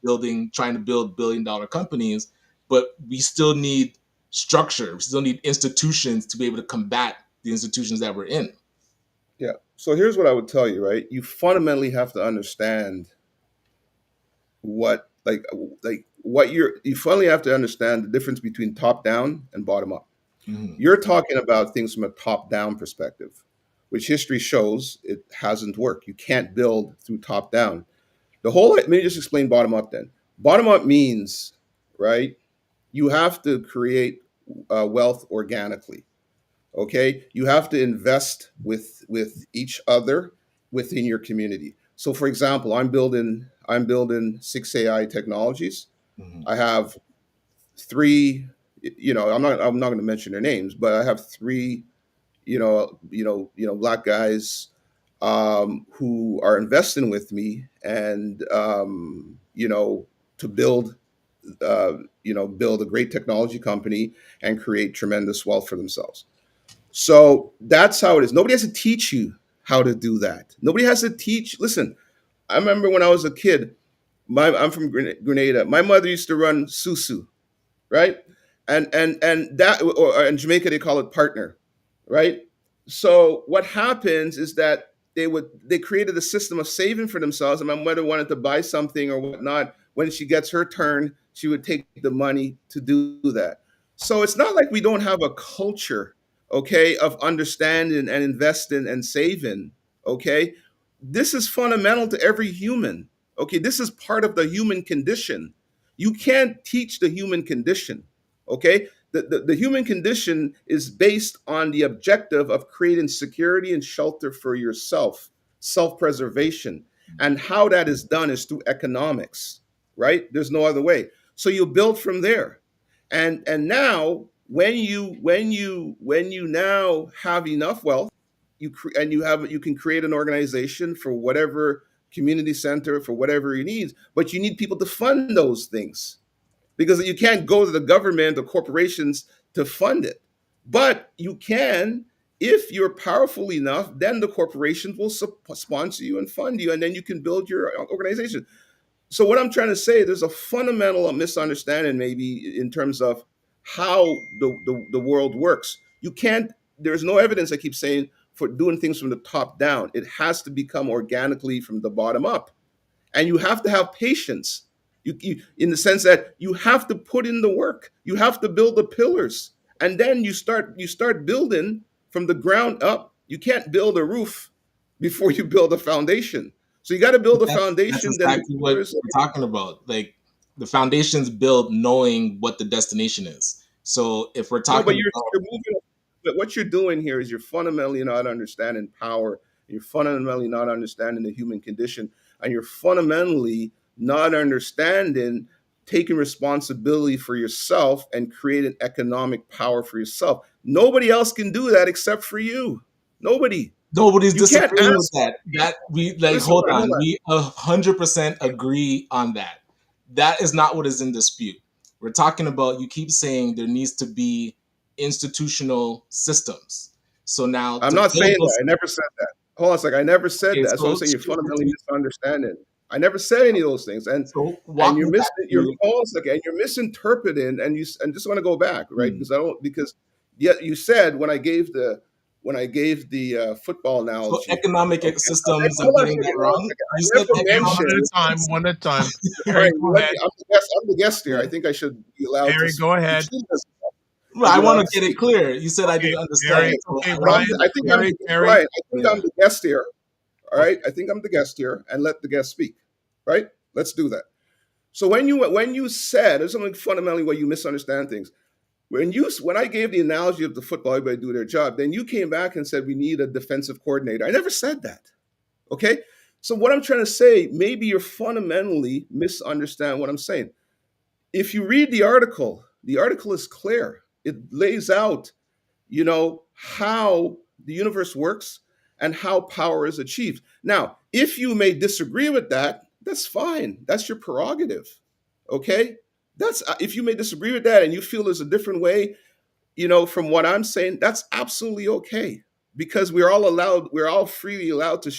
trying to build billion-dollar companies, but we still need structure. We still need institutions to be able to combat the institutions that we're in. Yeah. So here's what I would tell you, right? You fundamentally have to understand you finally have to understand the difference between top down and bottom up. Mm-hmm. You're talking about things from a top down perspective, which history shows it hasn't worked. You can't build through top down. Let me just explain bottom up then. Bottom up means, right, you have to create wealth organically. Okay, you have to invest with each other within your community. So, for example, I'm building I'm building 6 AI technologies. Mhm. I have 3, I'm not going to mention their names, but I have 3, Black guys who are investing with me, and to build a great technology company and create tremendous wealth for themselves. So that's how it is. Nobody has to teach you how to do that. Nobody has to teach. Listen, I remember when I was a kid. I'm from Grenada. My mother used to run Susu, right? And that, or in Jamaica they call it partner, right? So what happens is that they created a system of saving for themselves, and my mother wanted to buy something or whatnot. When she gets her turn, she would take the money to do that. So it's not like we don't have a culture, okay, of understanding and investing and saving, okay? This is fundamental to every human. Okay, this is part of the human condition. You can't teach the human condition. Okay, the human condition is based on the objective of creating security and shelter for yourself, self-preservation. And how that is done is through economics, right? There's no other way. So you build from there. And now when you now have enough wealth, you can create an organization for whatever community center, for whatever you need, but you need people to fund those things, because you can't go to the government or corporations to fund it. But you can, if you're powerful enough, then the corporations will sponsor you and fund you, and then you can build your organization. So what I'm trying to say, there's a fundamental misunderstanding maybe in terms of how the world works. You can't, there's no evidence, I keep saying, for doing things from the top down. It has to become organically from the bottom up. And you have to have patience. In the sense that you have to put in the work. You have to build the pillars. And then you start building from the ground up. You can't build a roof before you build a foundation. So you got to build a foundation. That's exactly what we're talking about. Like, the foundation's built knowing what the destination is. So if we're talking but you're moving. But what you're doing here is you're fundamentally not understanding power. You're fundamentally not understanding the human condition, and you're fundamentally not understanding taking responsibility for yourself and creating economic power for yourself. Nobody else can do that except for you. Nobody's disagreeing with that. That we like. Hold on. We 100% agree on that. That is not what is in dispute. We're talking about. You keep saying there needs to be institutional systems. So now I'm not saying that. I never said that. Hold on a second. I never said that. That's what I'm saying. You're fundamentally misunderstanding. I never said any of those things. And you're misinterpreting, and just want to go back, right? Because you said when I gave the football analogy. So economic systems are getting that wrong. You said one at a time. Harry, go ahead. I'm the guest here. I think I should be allowed to. Harry, go ahead. I want to get it clear. You said I didn't understand. Ryan, I think I'm the guest here. All right. I think I'm the guest here, and let the guest speak. Right? Let's do that. So when you said, there's something fundamentally where you misunderstand things. When I gave the analogy of the football, everybody do their job, then you came back and said we need a defensive coordinator. I never said that. Okay? So what I'm trying to say, maybe you're fundamentally misunderstand what I'm saying. If you read the article is clear. It lays out, how the universe works and how power is achieved. Now, if you may disagree with that, that's fine. That's your prerogative. Okay? If you may disagree with that and you feel there's a different way, from what I'm saying, that's absolutely okay, because we're all freely allowed to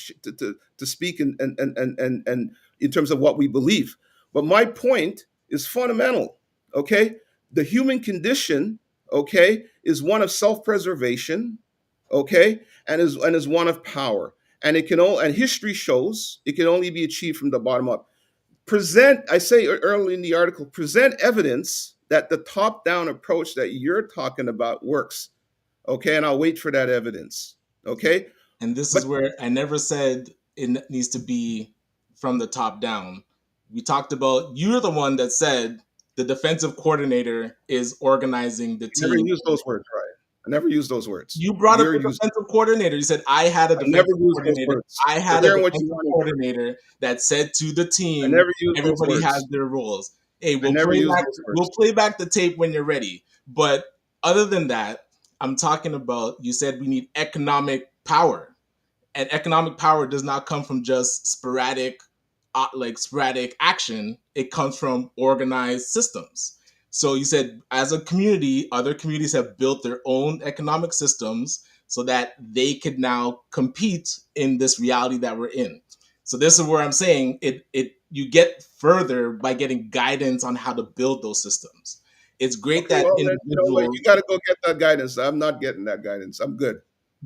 speak and in terms of what we believe. But my point is fundamental. Okay? The human condition, okay, is one of self-preservation, okay, and is one of power. And history shows it can only be achieved from the bottom up. I say early in the article, present evidence that the top-down approach that you're talking about works. Okay, and I'll wait for that evidence. Okay? And this is where I never said it needs to be from the top down. We talked about, you're the one that said the defensive coordinator is organizing the team. Never use those words, right? I never used those words. You brought up You're a using. defensive coordinator. You said I had a I never defensive used those coordinator. words. I But had a they're what you defensive want to hear. coordinator that said to the I team, never used those everybody has words. their roles. Hey, I never used those we'll words. play back the tape when you're ready. But other than that, I'm talking about, you said we need economic power. And economic power does not come from just sporadic action. It comes from organized systems. So you said, as a community, other communities have built their own economic systems so that they could now compete in this reality that we're in. So this is where I'm saying it you get further by getting guidance on how to build those systems. It's great Okay, that well then, individuals, you got to go get that guidance. I'm not getting that guidance. I'm good.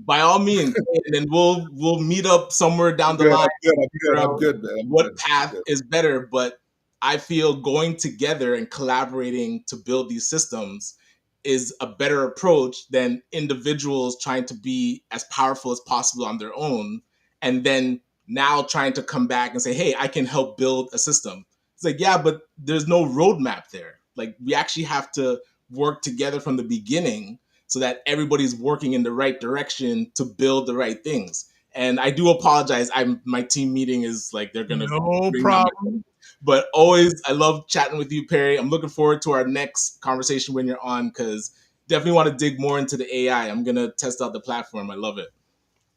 by all means, and then we'll meet up somewhere I'm down the good. line, I'm good. I'm good. figure I'm out good, man. I'm what good. I'm path good. is better. But I feel going together and collaborating to build these systems is a better approach than individuals trying to be as powerful as possible on their own, and then now trying to come back and say, hey, I can help build a system. It's like, yeah, but there's no roadmap there. Like, we actually have to work together from the beginning so that everybody's working in the right direction to build the right things. And I do apologize. My team meeting is like, they're gonna No bring down my problem. phone. But always, I love chatting with you, Perry. I'm looking forward to our next conversation when you're on, because definitely want to dig more into the AI. I'm gonna test out the platform. I love it.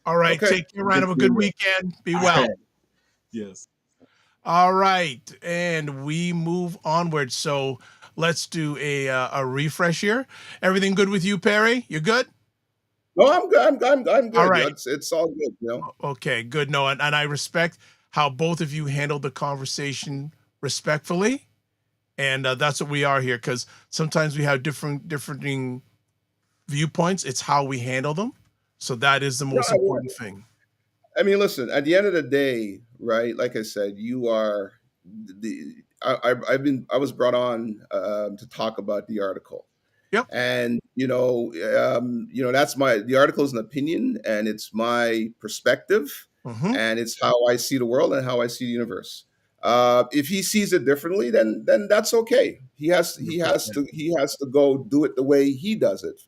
All right. Okay. Take care, Ryan. Good Have a good seeing you. weekend. Be All well. right. Yes. All right. And we move onward. So let's do a refresh here. Everything good with you, Perry? You good? No, I'm good. I'm All good. right. It's all good. Okay, good. No, and I respect how both of you handled the conversation respectfully. And that's what we are here, because sometimes we have differing viewpoints. It's how we handle them. So that is the No, most important thing. I mean, listen. At the end of the day, right? Like I said, you are the. I was brought on to talk about the article, Yep. and that's the article is an opinion, and it's my perspective, Mm-hmm. and it's how I see the world and how I see the universe. If he sees it differently, then that's okay. He has to go do it the way he does it.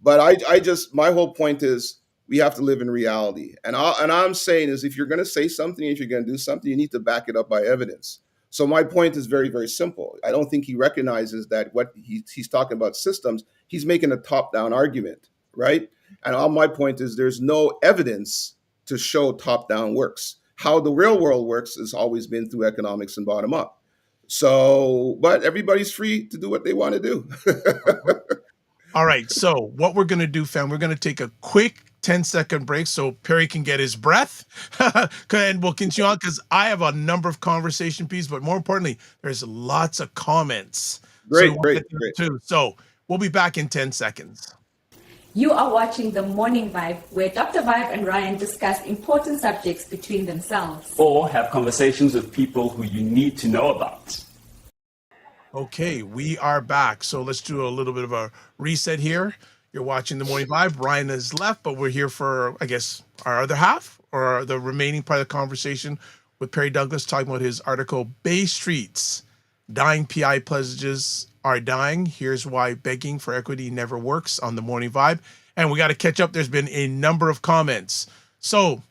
But I just my whole point is we have to live in reality, and I'm saying is if you're going to say something, if you're going to do something, you need to back it up by evidence. So my point is very, very simple. I don't think he recognizes that what he's talking about systems. He's making a top-down argument, right? And all my point is there's no evidence to show top-down works. How the real world works has always been through economics and bottom up. So, but everybody's free to do what they want to do. All right. So what we're going to do, fam, we're going to take a quick 10-second break so Perry can get his breath. And we'll continue on because I have a number of conversation pieces, but more importantly, there's lots of comments. Great. Too. So we'll be back in 10 seconds. You are watching The Morning Vibe, where Dr. Vibe and Ryan discuss important subjects between themselves. Or have conversations with people who you need to know about. Okay, we are back. So let's do a little bit of a reset here. You're watching The Morning Vibe. Ryan has left, but we're here for, I guess, our other half or the remaining part of the conversation with Perry Douglas talking about his article, Bay Streets, Dying PI Pledges Are Dying. Here's why begging for equity never works on The Morning Vibe. And we got to catch up. There's been a number of comments. So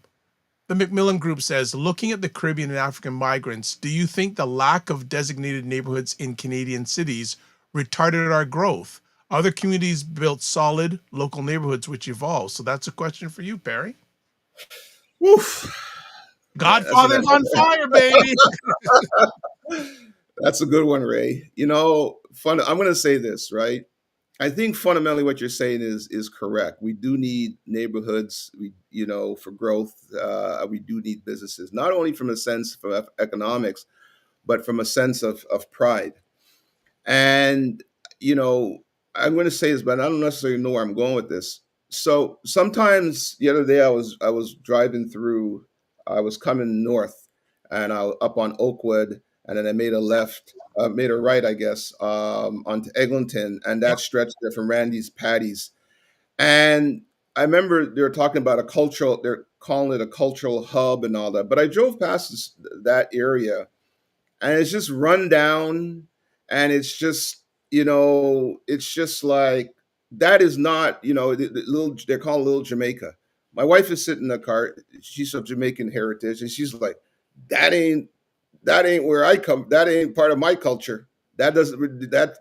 the Macmillan Group says, looking at the Caribbean and African migrants, do you think the lack of designated neighborhoods in Canadian cities retarded our growth? Other communities built solid local neighborhoods which evolved. So that's a question for you, Perry. Woof. Godfather's on fire, baby. That's a good one, Ray. I'm going to say this, right? I think fundamentally what you're saying is correct. We do need neighborhoods, for growth. We do need businesses, not only from a sense of economics, but from a sense of pride. And, I'm going to say this, but I don't necessarily know where I'm going with this. So sometimes the other day I was driving through, I was coming north and I was up on Oakwood, and then I made a right, I guess, onto Eglinton, and that stretched there from Randy's Patties. And I remember they were talking about they're calling it a cultural hub and all that. But I drove past that area, and it's just run down, and it's just like that is not, they're called Little Jamaica. My wife is sitting in the car. She's of Jamaican heritage, and she's like, that ain't where I come. That ain't part of my culture. That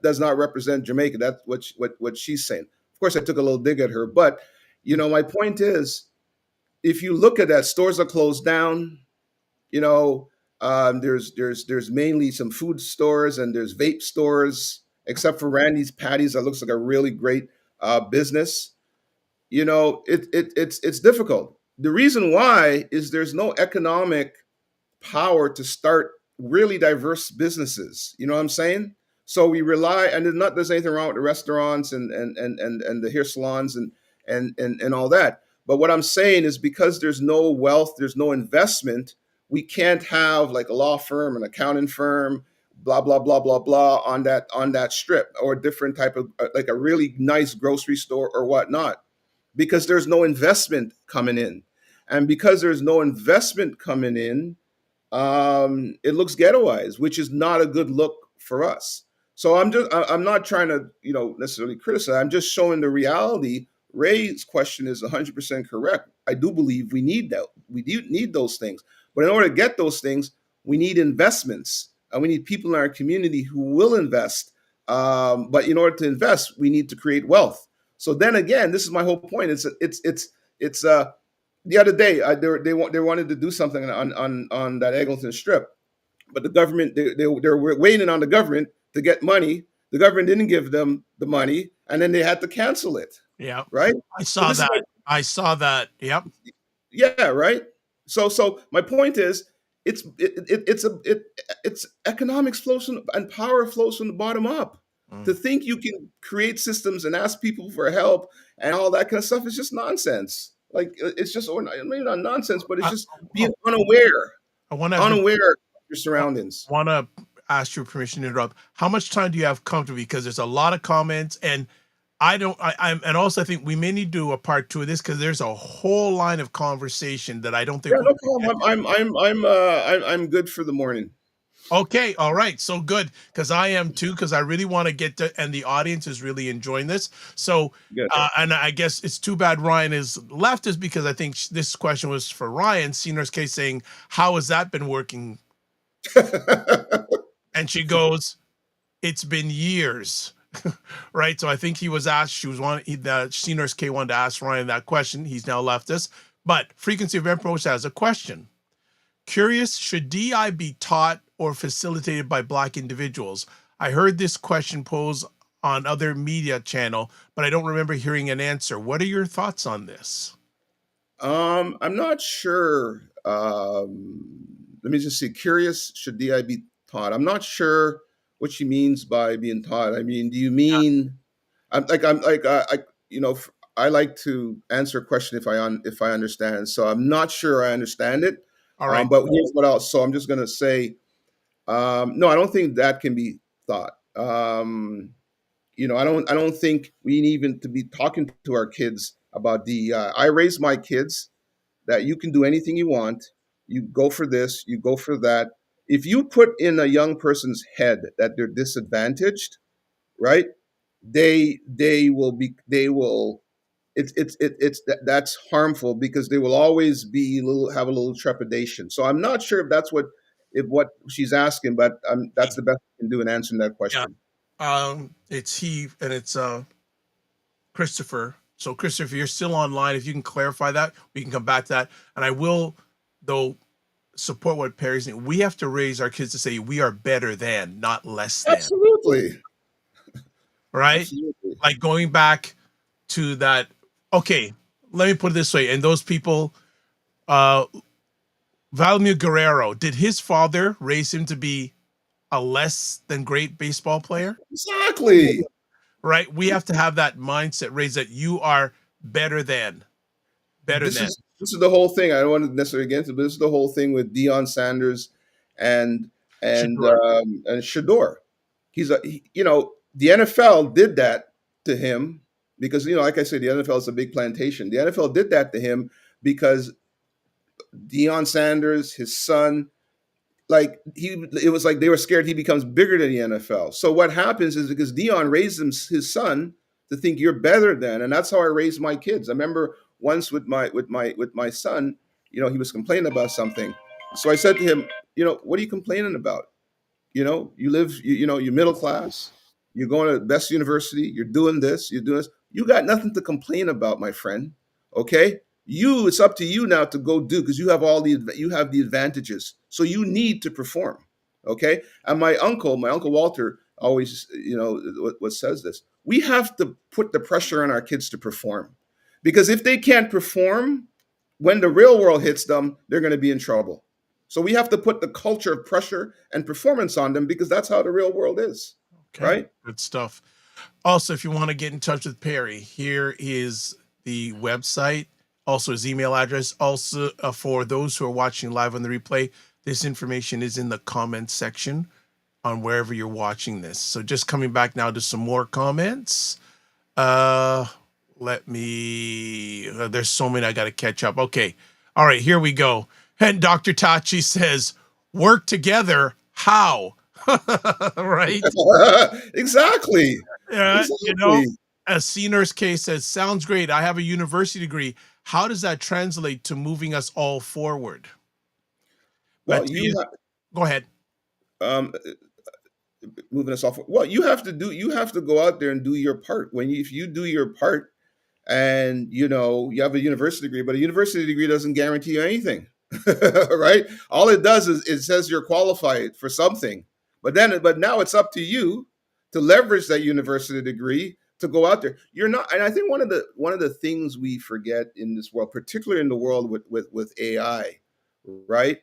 does not represent Jamaica. That's what she's saying. Of course, I took a little dig at her, but my point is, if you look at that, stores are closed down. You know, there's mainly some food stores and there's vape stores, except for Randy's Patties. That looks like a really great business. It's difficult. The reason why is there's no economic power to start really diverse businesses. You know what I'm saying? So we rely, and there's anything wrong with the restaurants and the hair salons and all that. But what I'm saying is, because there's no wealth, there's no investment, we can't have like a law firm, an accounting firm, blah blah blah blah blah on that strip, or a different type of like a really nice grocery store or whatnot, because there's no investment coming in. And because there's no investment coming in, it looks ghettoized, which is not a good look for us. So I'm not trying to necessarily criticize. I'm just showing the reality. Ray's question is 100% correct. I do believe we need that. We do need those things, but in order to get those things, we need investments, and we need people in our community who will invest. But in order to invest, we need to create wealth. So then again, this is my whole point. It's the other day, they wanted to do something on that Eglinton Strip, but the government they're waiting on the government to get money. The government didn't give them the money, and then they had to cancel it. Yeah, right. I saw that. I saw that. Yep. Yeah, right. So my point is, it's economics flows from, and power flows from the bottom up. To think you can create systems and ask people for help and all that kind of stuff is just nonsense. Like, it's just, maybe not nonsense, but it's just being unaware. Unaware of your surroundings. I want to ask your permission to interrupt. How much time do you have comfortably? Because there's a lot of comments, and and also I think we may need to do a part 2 of this, because there's a whole line of conversation that I don't think. Yeah, no problem. I'm good for the morning. Okay, all right, so good, because I am too, because I really want to get to, and the audience is really enjoying this. So, and I guess it's too bad Ryan is left, is because I think this question was for Ryan. Senior's case saying, "How has that been working?" And she goes, "It's been years." Right. So I think he was asked. The Senior's K wanted to ask Ryan that question. He's now left us. But Frequency of Approach has a question. Curious, should DEI be taught or facilitated by Black individuals? I heard this question posed on other media channel, but I don't remember hearing an answer. What are your thoughts on this? I'm not sure. Let me just see. Curious, should DEI be taught? I'm not sure what she means by being taught. I mean, do you mean? I like to answer a question if I understand. So I'm not sure I understand it. All right. But here's what else. So I'm just going to say, no, I don't think that can be thought. I don't think we need even to be talking to our kids about DEI. I raise my kids that you can do anything you want. You go for this, you go for that. If you put in a young person's head that they're disadvantaged, right? That's harmful, because they will always have a little trepidation. So I'm not sure if what she's asking, but that's the best I can do in answering that question. Yeah. It's he, and it's Christopher. So Christopher, you're still online. If you can clarify that, we can come back to that. And I will, though, support what Perry's saying. We have to raise our kids to say we are better than, not less than. Absolutely. Right? Absolutely. Like going back to that. Okay, let me put it this way. And those people, Vladimir Guerrero, did his father raise him to be a less than great baseball player? Exactly. Right? We have to have that mindset raised that you are better than. This is the whole thing. I don't want to necessarily get into, but this is the whole thing with Deion Sanders and Shador. The NFL did that to him because, like I said, the NFL is a big plantation. The NFL did that to him because Deion Sanders, his son, it was like they were scared he becomes bigger than the NFL. So what happens is, because Deion raised his son to think you're better than, and that's how I raised my kids. I remember once with my son, he was complaining about something. So I said to him, what are you complaining about? You live, you're middle class, you're going to the best university, you're doing this, you're doing this. You got nothing to complain about, my friend. Okay? It's up to you now to go do, because you have the advantages. So you need to perform. Okay? And my uncle Walter always, what says this. We have to put the pressure on our kids to perform. Because if they can't perform, when the real world hits them, they're going to be in trouble. So we have to put the culture of pressure and performance on them, because that's how the real world is. Okay. Right? Good stuff. Also, if you want to get in touch with Perry, here is the website, also his email address. Also, for those who are watching live on the replay, this information is in the comments section on wherever you're watching this. So just coming back now to some more comments. There's so many I got to catch up. Okay. All right, here we go. And Dr. Tachi says, work together. How? Right? Exactly. Exactly. As C Nurse K says, sounds great. I have a university degree. How does that translate to moving us all forward? Well, go ahead. Moving us off. Well, you have to go out there and do your part. If you do your part, and you have a university degree, but a university degree doesn't guarantee you anything. Right? All it does is it says you're qualified for something. But now it's up to you to leverage that university degree to go out there. You're not, and I think one of the things we forget in this world, particularly in the world with AI, right?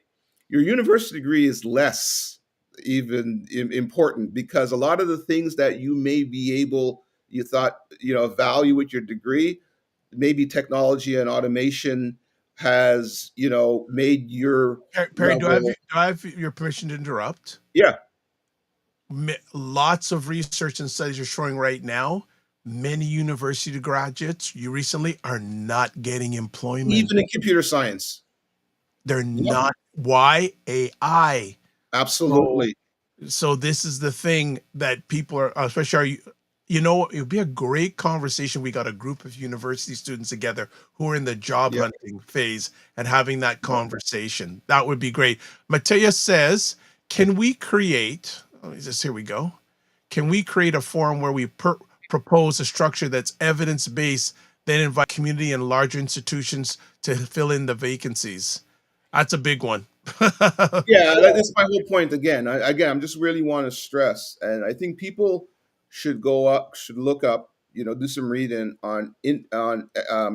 Your university degree is less even important, because a lot of the things that you may be able, value with your degree, maybe technology and automation has, made your Perry, do I have your permission to interrupt? Yeah. Lots of research and studies are showing right now, many university graduates recently are not getting employment. Even in computer science. They're not. Why? AI. Absolutely. So this is the thing that people are, especially it would be a great conversation. We got a group of university students together who are in the job hunting phase and having that conversation. That would be great. Matthias says, can we create, here we go. Can we create a forum where we propose a structure that's evidence-based, then invite community and larger institutions to fill in the vacancies? That's a big one. Yeah, that's my whole point. Again, I'm just really want to stress, and I think people should look up, do some reading on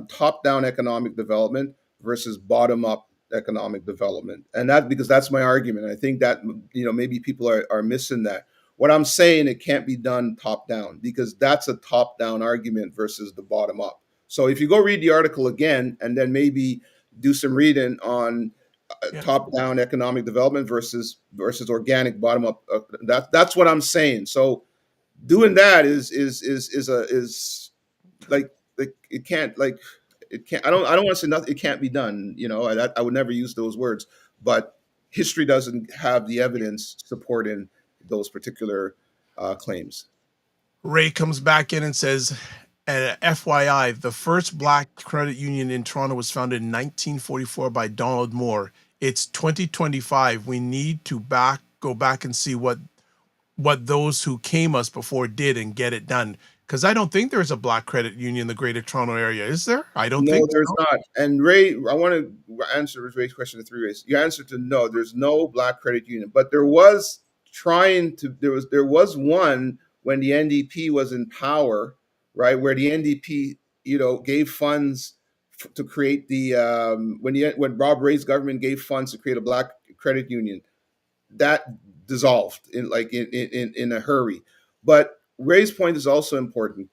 top-down economic development versus bottom-up economic development, and because that's my argument. I think that maybe people are missing that. What I'm saying, it can't be done top-down, because that's a top-down argument versus the bottom-up. So if you go read the article again, and then maybe do some reading on top-down economic development versus organic bottom-up, that's what I'm saying. So doing that is like it can't, I don't want to say nothing. It can't be done. I would never use those words, but history doesn't have the evidence supporting those particular claims. Ray comes back in and says, FYI, the first Black credit union in Toronto was founded in 1944 by Donald Moore. It's 2025. We need to go back and see what those who came us before did and get it done. Because I don't think there's a Black credit union in the Greater Toronto area. Is there? I don't think there's not. And Ray, I want to answer Ray's question in 3 ways. Your answer to no, there's no Black credit union, but there was one when the NDP was in power, right? Where the NDP, gave funds to create when Rob Ray's government gave funds to create a Black credit union. That dissolved in a hurry. But Ray's point is also important.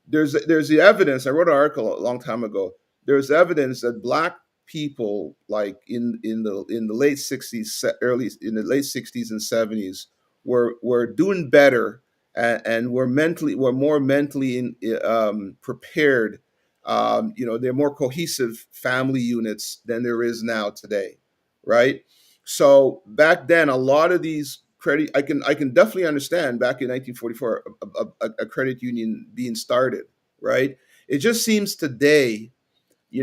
There's the evidence. I wrote an article a long time ago. There's evidence that Black people, like in the late 60s, late 60s and 70s, were doing better and were more mentally prepared. They're more cohesive family units than there is now today, right? So back then, a lot of these I can definitely understand back in 1944 a credit union being started, right? It just seems today,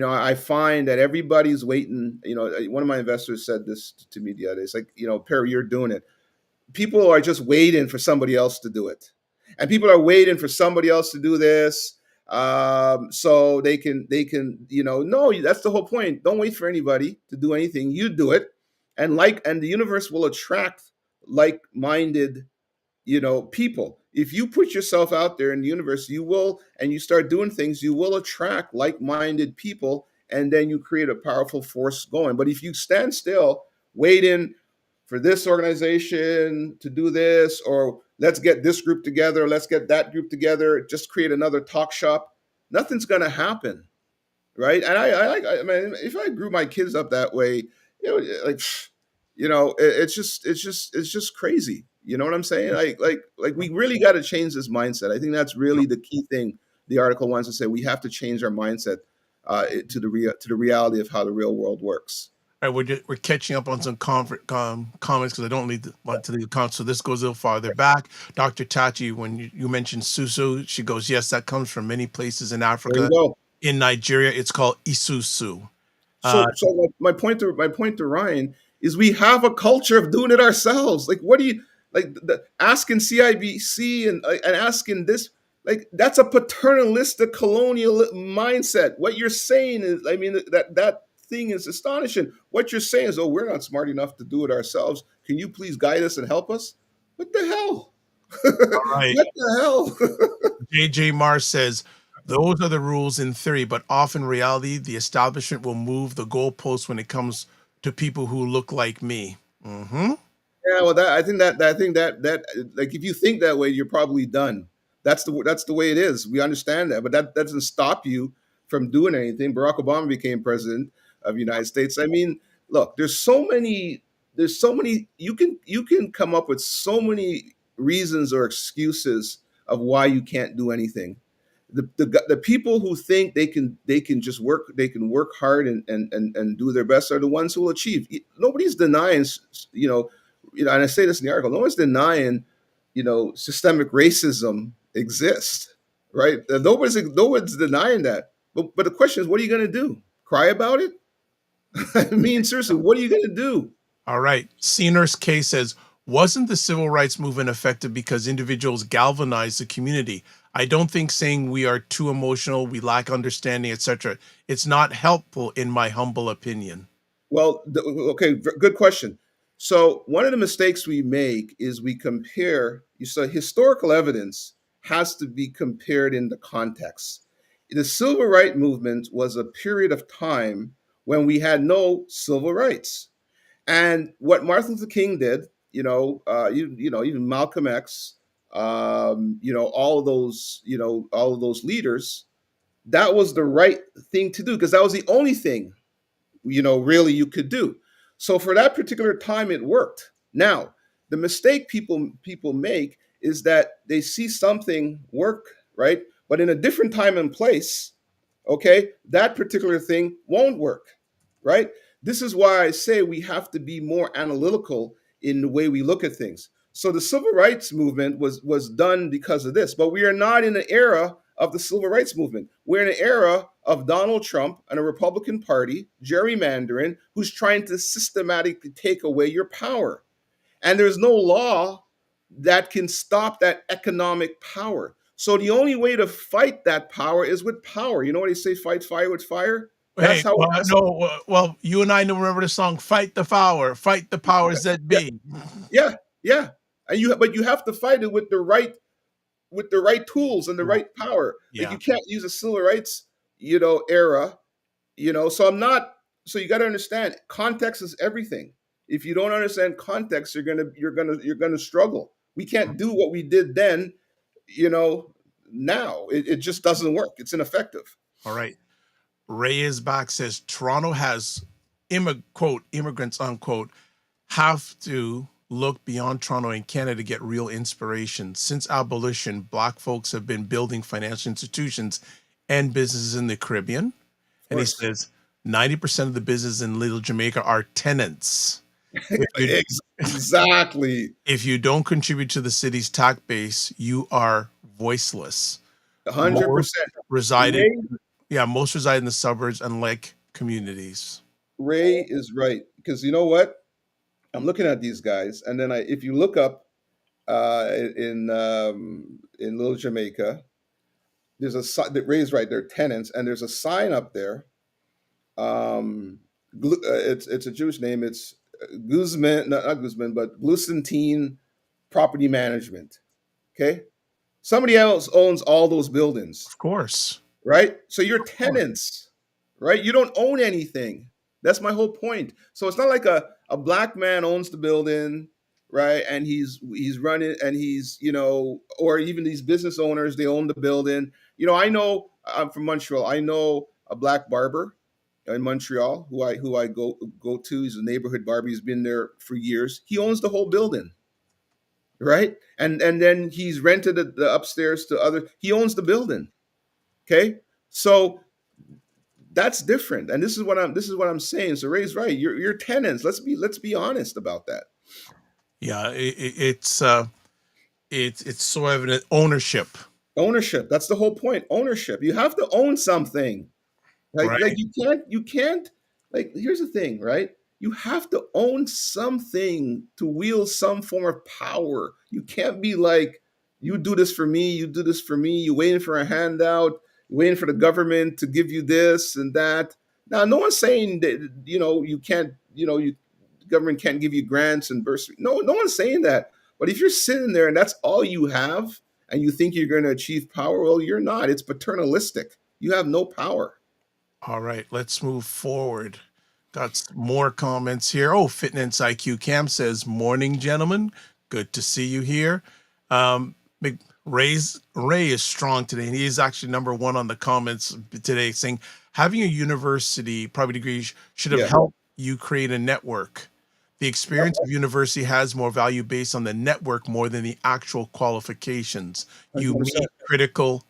I find that everybody's waiting. One of my investors said this to me the other day. It's like, Perry, you're doing it. People are just waiting for somebody else to do it, and people are waiting for somebody else to do this, so they can no, that's the whole point. Don't wait for anybody to do anything. You do it, and the universe will attract like-minded people. If you put yourself out there in the universe, you will, and you start doing things, you will attract like-minded people, and then you create a powerful force going. But if you stand still waiting for this organization to do this, or let's get this group together, let's get that group together, just create another talk shop, nothing's going to happen, right? And I mean, if I grew my kids up that way, like, it's just crazy. You know what I'm saying? Like we really got to change this mindset. I think that's really the key thing. The article wants to say we have to change our mindset to the reality of how the real world works. All right, we're catching up on some comments because I don't want to leave the comments. So this goes a little farther back. Dr. Tachi, when you mentioned Susu, she goes, yes, that comes from many places in Africa. There you go. In Nigeria, it's called Isusu. So my point to Ryan is we have a culture of doing it ourselves. Like, what do you like? Asking CIBC and asking this, like, that's a paternalistic colonial mindset. What you're saying is, I mean, that thing is astonishing. What you're saying is, oh, we're not smart enough to do it ourselves. Can you please guide us and help us? What the hell? All right. What the hell? JJ Mars says, those are the rules in theory, but often in reality, the establishment will move the goalposts when it comes to people who look like me. Mm-hmm. Yeah, well, I think that like, if you think that way, you're probably done. That's the way it is. We understand that, but that doesn't stop you from doing anything. Barack Obama became president of the United States. I mean, look, there's so many. You can come up with so many reasons or excuses of why you can't do anything. The people who think they can just work, they can work hard and do their best are the ones who will achieve. Nobody's denying, and I say this in the article, no one's denying, systemic racism exists, right? No one's denying that. But the question is, what are you going to do? Cry about it? I mean, seriously, what are you going to do? All right. Senior's K says, wasn't the civil rights movement effective because individuals galvanized the community? I don't think saying we are too emotional, we lack understanding, etc. It's not helpful, in my humble opinion. Well, okay, good question. So one of the mistakes we make is we compare. So historical evidence has to be compared in the context. The civil rights movement was a period of time when we had no civil rights, and what Martin Luther King did, even Malcolm X, all of those leaders, that was the right thing to do because that was the only thing, really you could do. So for that particular time, it worked. Now, the mistake people make is that they see something work, right? But in a different time and place, okay, that particular thing won't work, right? This is why I say we have to be more analytical in the way we look at things. So the civil rights movement was done because of this, but we are not in the era of the civil rights movement. We're in an era of Donald Trump and a Republican Party gerrymandering who's trying to systematically take away your power. And there's no law that can stop that economic power. So the only way to fight that power is with power. You know what they say, fight fire with fire? That's how. Well, you and I remember the song "Fight the powers that be." Yeah. But you have to fight it with the right tools and the right power. Yeah. Like, you can't use a civil rights, era. So you got to understand, context is everything. If you don't understand context, you're gonna struggle. We can't do what we did then. Now it just doesn't work. It's ineffective. All right. Ray is back, says Toronto has immigrants, unquote, have to look beyond Toronto and Canada to get real inspiration. Since abolition, Black folks have been building financial institutions and businesses in the Caribbean. And he says 90% of the business in Little Jamaica are tenants. Exactly. If you don't contribute to the city's tax base, you are voiceless. Most 100%. resided, most reside in the suburbs and like communities. Ray is right, because you know what? I'm looking at these guys, and then if you look up in Little Jamaica, there's Ray's right. They're tenants, and there's a sign up there. It's a Jewish name. It's Guzman, not Guzman, but Glusentine Property Management. Okay, somebody else owns all those buildings, Of course. right? So you're tenants, right? You don't own anything. That's my whole point. So it's not like a black man owns the building, right? And he's running, and he's, or even these business owners, they own the building. I know, I'm from Montreal. I know a black barber in Montreal who I go to. He's a neighborhood barber. He's been there for years. He owns the whole building, right? And then he's rented the upstairs to other. He owns the building. Okay, so that's different, and this is what I'm saying. So Ray's right. You're tenants. Let's be honest about that. Yeah, it's so evident. Ownership. Ownership. That's the whole point. Ownership. You have to own something. Right. Like you can't. Like, here's the thing, right? You have to own something to wield some form of power. You can't be like, you do this for me, you do this for me. You're waiting for a handout, waiting for the government to give you this and that. Now, no one's saying that you can't. The government can't give you grants and bursary. No one's saying that. But if you're sitting there and that's all you have, and you think you're going to achieve power, well, you're not. It's paternalistic. You have no power. All right, let's move forward. Got more comments here. Oh, Fitness IQ Cam says, "Morning, gentlemen. Good to see you here." Ray is strong today, and he is actually number one on the comments today, saying having a university private degree should have helped you create a network. The experience of university has more value based on the network more than the actual qualifications. You 100%. meet critical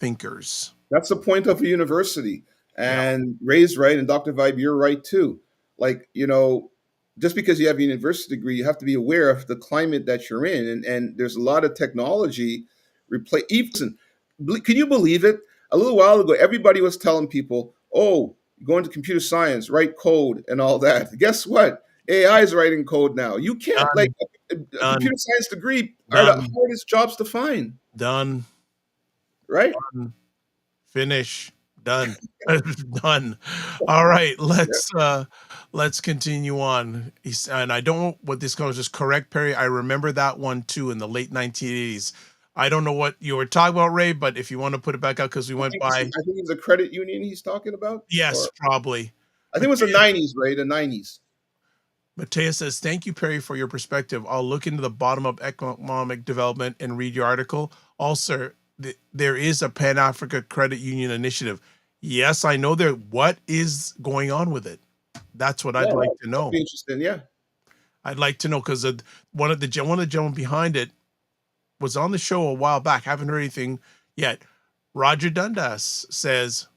thinkers. That's the point of a university. And Ray's right, and Dr. Vibe, you're right too. Like, just because you have a university degree, you have to be aware of the climate that you're in. And there's a lot of technology Listen, can you believe it? A little while ago, everybody was telling people, oh, go into computer science, write code and all that. Guess what? AI is writing code now. You can't, a computer science degree are the hardest jobs to find. Done. Right? Done. Finish. Done. Done. All right, let's continue on. And I don't know what this goes. Just correct, Perry. I remember that one too in the late 1980s. I don't know what you were talking about, Ray, but if you want to put it back out, because we went by. I think it's a credit union he's talking about. Yes, probably. I think it was the 90s, Ray. The 90s. Matthias says, "Thank you, Perry, for your perspective. I'll look into the bottom-up economic development and read your article. Also, there is a Pan-Africa Credit Union initiative." Yes, I know there. What is going on with it? That's what I'd like to know. That'd be interesting, yeah. I'd like to know, because one of the gentlemen behind it was on the show a while back. Haven't heard anything yet. Roger Dundas says,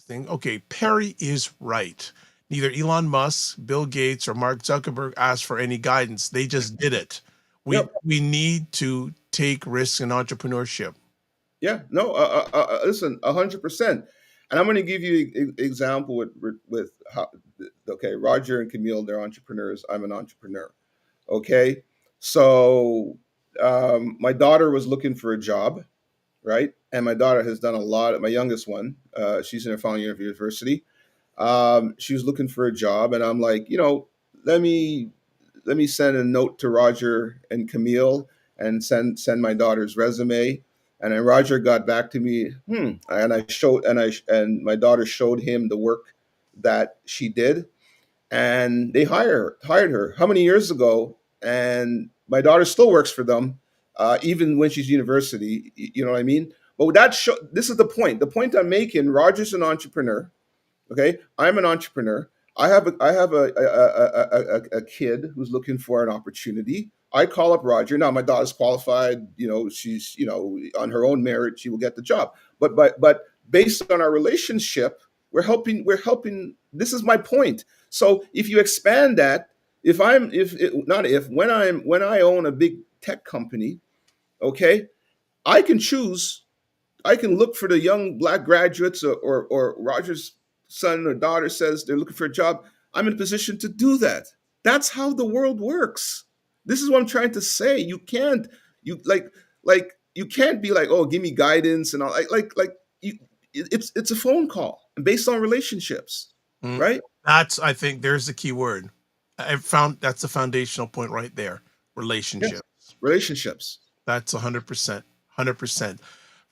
okay, Perry is right. Neither Elon Musk, Bill Gates, or Mark Zuckerberg asked for any guidance. They just did it. We need to take risks in entrepreneurship. Yeah, no, listen, 100%. And I'm going to give you an example with how, okay, Roger and Camille, they're entrepreneurs. I'm an entrepreneur. Okay, so my daughter was looking for a job, right? And my daughter has done a lot. My youngest one, she's in her final year of university. She was looking for a job, and I'm like, let me send a note to Roger and Camille and send my daughter's resume. And then Roger got back to me, and my daughter showed him the work that she did, and they hired her. How many years ago? And my daughter still works for them, even when she's university. You know what I mean? But this is the point. The point I'm making. Roger's an entrepreneur. Okay, I'm an entrepreneur. I have a kid who's looking for an opportunity. I call up Roger. Now my daughter's qualified. She's on her own merit, she will get the job. But based on our relationship, we're helping. This is my point. So if you expand that, when I own a big tech company, okay, I can choose. I can look for the young black graduates, or Roger's son or daughter says they're looking for a job. I'm in a position to do that. That's how the world works. This is what I'm trying to say. You can't, you like you can't be like, oh, give me guidance and all. You, it's a phone call and based on relationships, Mm, right? That's, I think, there's the key word. I found that's the foundational point right there. Yes, Relationship. relationships. That's 100%. 100%.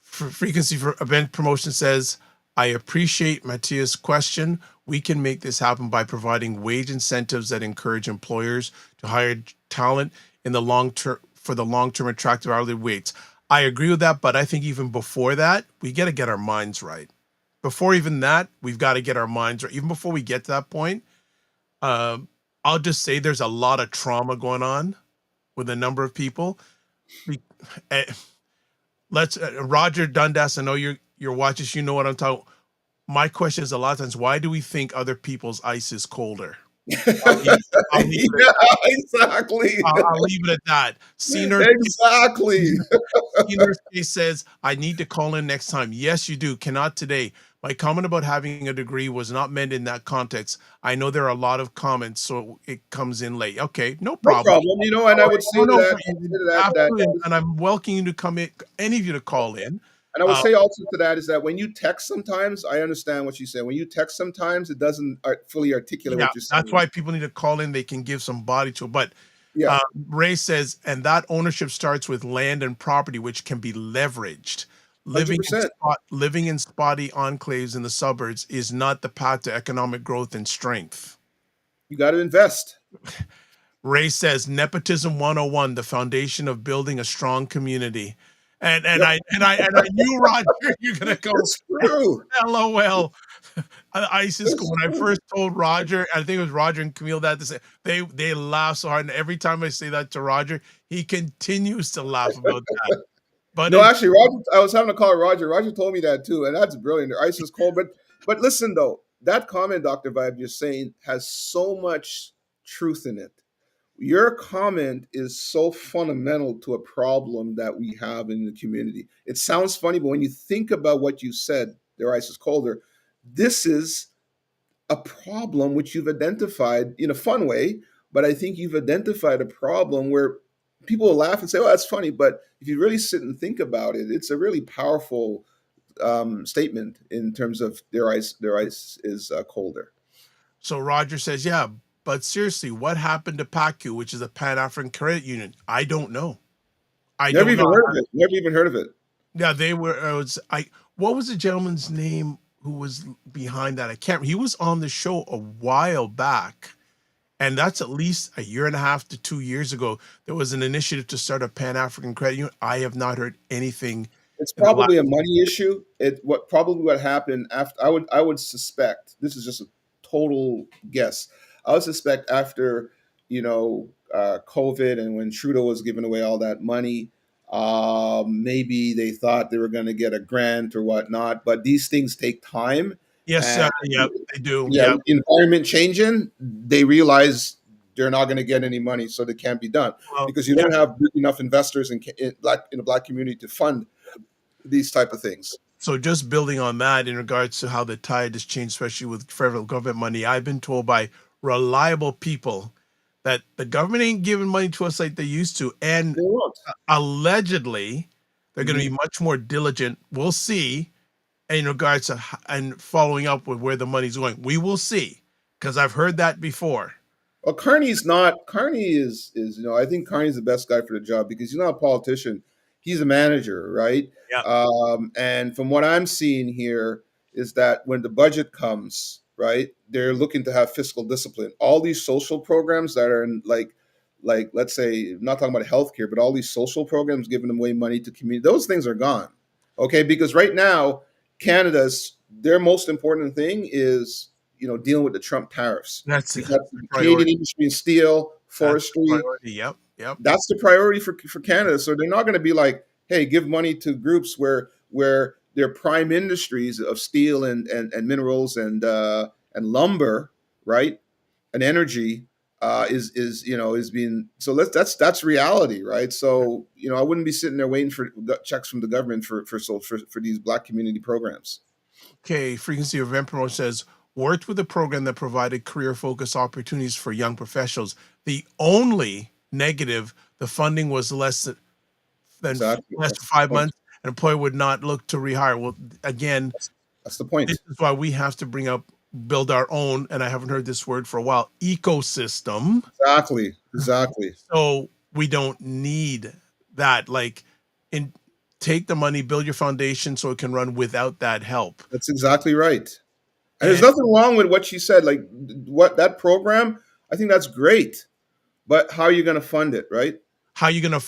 Frequency for event promotion says, I appreciate Matthias' question. We can make this happen by providing wage incentives that encourage employers to hire talent in the long term for the long-term attractive hourly rates. I agree with that, but I think even before that, we got to get our minds right. Before even that, we've got to get our minds right. Even before we get to that point, um, I'll just say there's a lot of trauma going on with a number of people. We, eh, let's Roger Dundas. I know you're watching. You know what I'm talking. My question is a lot of times, why do we think other people's ice is colder? I'll leave, I'll leave it at, Yeah, exactly. I'll leave it at that. Exactly. Nurse Case says, I need to call in next time. Yes, you do. Cannot today. My comment about having a degree was not meant in that context. I know there are a lot of comments, so it comes in late. Okay, no No problem. problem. And I would say Oh, to no, that, I would say to that, absolutely. And I'm welcoming you to come in, any of you to call in. and I would say also to that is that when you text sometimes, I understand what you say. When you text sometimes, it doesn't fully articulate Yeah, what you're saying. that's why people need to call in. They can give some body to it. But Yeah, Ray says, and that ownership starts with land and property, which can be leveraged. Living in 100%. living in spotty enclaves in the suburbs is not the path to economic growth and strength. You got to invest. Ray says, nepotism 101, the foundation of building a strong community. And Yep. I knew, Roger, you're gonna go It's true. LOL. ISIS. When I first told Roger, I think it was Roger and Camille that to say, they laugh so hard, and every time I say that to Roger, he continues to laugh about that. But No, actually, Roger, I was having a call with Roger. Roger told me that too, and that's brilliant. The ice is cold, but listen though, that comment, Dr. Vibe, you're saying has so much truth in it. Your comment is so fundamental to a problem that we have in the community. It sounds funny, but when you think about what you said, their ice is colder. This is a problem which you've identified in a fun way, but I think you've identified a problem where people will laugh and say, "Oh, that's funny," but if you really sit and think about it, it's a really powerful statement in terms of their ice is colder. so Roger says, yeah, but seriously, what happened to PACU, which is a Pan African Credit Union? I don't know. I Never don't even know. heard of it. Never even heard of it. Yeah, they were. What was the gentleman's name who was behind that? I can't. He was on the show a while back, and that's at least a year and a half to 2 years ago. There was an initiative to start a Pan African Credit Union. I have not heard anything It's in the last. probably a money issue. What happened after I would suspect, this is just a total guess. I would suspect after COVID and when Trudeau was giving away all that money, maybe they thought they were going to get a grant or whatnot. But these things take time, Yes, and yeah, they do. yeah, Yeah. with the environment changing, they realize they're not going to get any money, so they can't be done Well, because you yeah. don't have enough investors in the black community to fund these type of things. So just building on that in regards to how the tide has changed, especially with federal government money, I've been told by reliable people that the government ain't giving money to us like they used to, and They won't. allegedly they're going to Mhm. be much more diligent. We'll see in regards to and following up with where the money's going. We will see, because I've heard that before. Well, Carney's not. Carney is I think Carney's the best guy for the job because he's not a politician. He's a manager, right? Yeah. And from what I'm seeing here is that when the budget comes, right, they're looking to have fiscal discipline. All these social programs that are in like let's say, not talking about healthcare, but all these social programs giving away money to community, those things are gone. Okay, because right now Canada's their most important thing is dealing with the Trump tariffs That's because the the Canadian priority. industry in steel, That's the forestry, priority. Yep. Yep. that's the priority for Canada. So they're not going to be like, hey, give money to groups where their prime industries of steel and minerals and lumber, right, and energy is being so. That's reality, right? So I wouldn't be sitting there waiting for checks from the government for these Black community programs. Okay, Frequency of Event Promoter says, worked with a program that provided career-focused opportunities for young professionals. The only negative, the funding was less than Exactly. less That's than the 5 months. point. An employer would not look to rehire. Well, again, That's the point. this is why we have to build our own, and I haven't heard this word for a while, ecosystem. Exactly. So we don't need that. Like, take the money, build your foundation so it can run without that help. That's exactly right. And there's And nothing wrong with what you said. Like what that program, I think that's great. But how are you going to fund it, right? how you gonna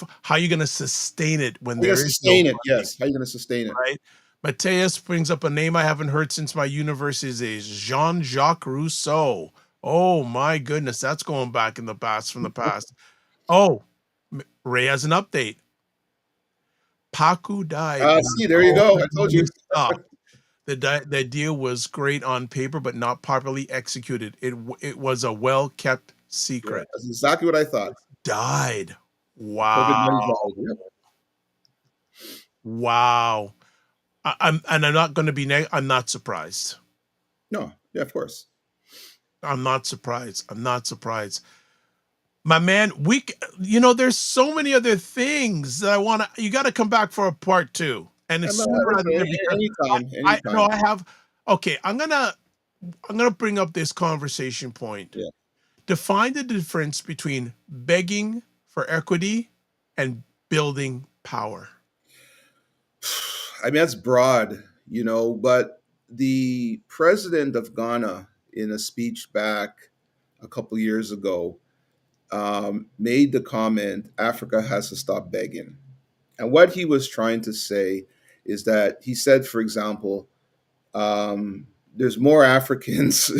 sustain it when How are you there going to is no sustain it? funding, Yes. How are you going to sustain it? right? Mateus brings up a name I haven't heard since my university days, Jean-Jacques Rousseau. Oh my goodness, that's going back in the past from the past. Oh, Ray has an update. Paku died. See, there you go. I told you. Stop. The deal was great on paper, but not properly executed. It was a well-kept Yeah, secret. that's exactly what I thought. Died. COVID money Wow. died. Yep. Wow. I'm not going to be I'm not surprised. No, yeah, of course. I'm not surprised. I'm not surprised. My man, there's so many other things that you got to come back for a part 2. And it's sooner rather than because Anytime. I have, okay, I'm going to bring up this conversation point. Yeah. Define the difference between begging for equity and building power. I mean, that's broad, but the president of Ghana, in a speech back a couple years ago, made the comment, Africa has to stop begging. And what he was trying to say is that he said, for example, there's more Africans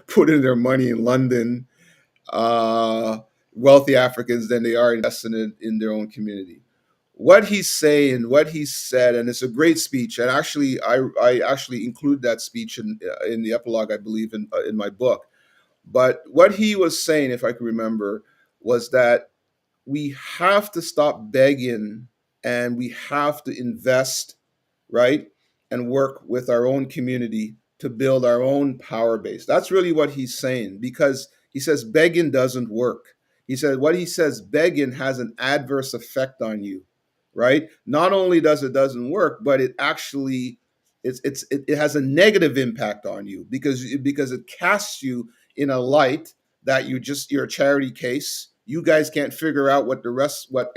putting their money in London, wealthy Africans, than they are investing in their own community. What he's saying, what he said, and it's a great speech. And actually, I actually include that speech in the epilogue, I believe, in my book. But what he was saying, if I can remember, was that we have to stop begging and we have to invest, right, and work with our own community to build our own power base. That's really what he's saying, because he says begging doesn't work. He says begging has an adverse effect on you, right? Not only doesn't work, but it actually it has a negative impact on you because it casts you in a light that you're a charity case. You guys can't figure out what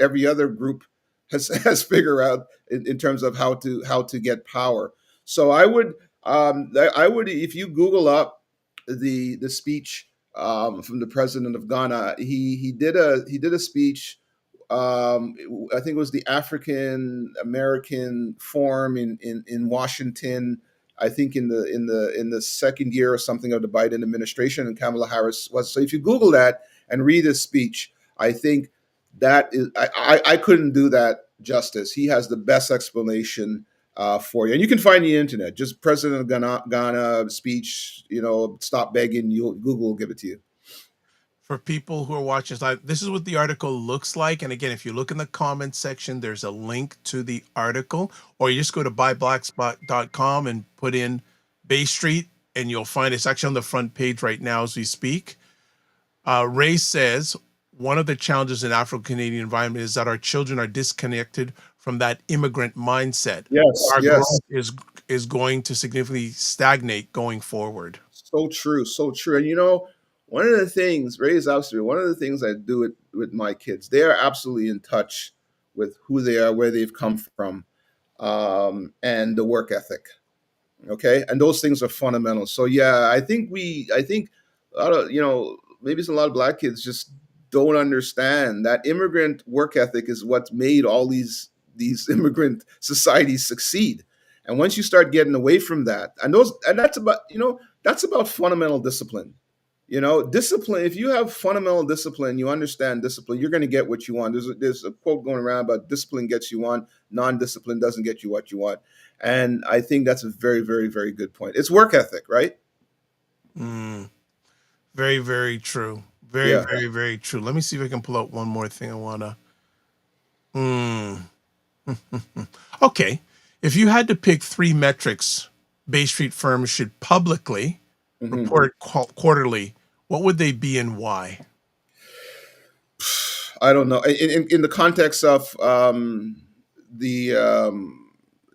every other group has figured out in terms of how to get power. So I would if you Google up the speech from the president of Ghana, he did a speech. I think it was the African American Forum in Washington. I think in the second year or something of the Biden administration, and Kamala Harris was. So if you Google that and read his speech, I think that is I couldn't do that justice. He has the best explanation for you, and you can find the internet. Just President of Ghana speech. Stop begging. Google will give it to you. For people who are watching live, this is what the article looks like. And again, if you look in the comments section, there's a link to the article, or you just go to buyblackspot.com and put in Bay Street, and you'll find it's actually on the front page right now as we speak. Ray says, one of the challenges in Afro-Canadian environment is that our children are disconnected from that immigrant mindset. Yes, Our yes. growth is going to significantly stagnate going forward. So true, so true. And one of the things, Ray is absolutely, one of the things I do with my kids, they are absolutely in touch with who they are, where they've come from, and the work ethic. Okay. And those things are fundamental. So yeah, I think a lot of, maybe it's a lot of Black kids just don't understand that immigrant work ethic is what's made all these immigrant societies succeed. And once you start getting away from that, and that's about fundamental discipline. Discipline, if you have fundamental discipline, you understand discipline, you're going to get what you want. There's a quote going around about discipline gets you on, non-discipline doesn't get you what you want. And I think that's a very, very, very good point. It's work ethic, right? Very, very true. Very, Yeah. very, very true. Let me see if I can pull out one more thing I want to. Hmm. Okay. If you had to pick three metrics Bay Street firms should publicly Mhm. report quarterly, what would they be and why? I don't know. In the context of the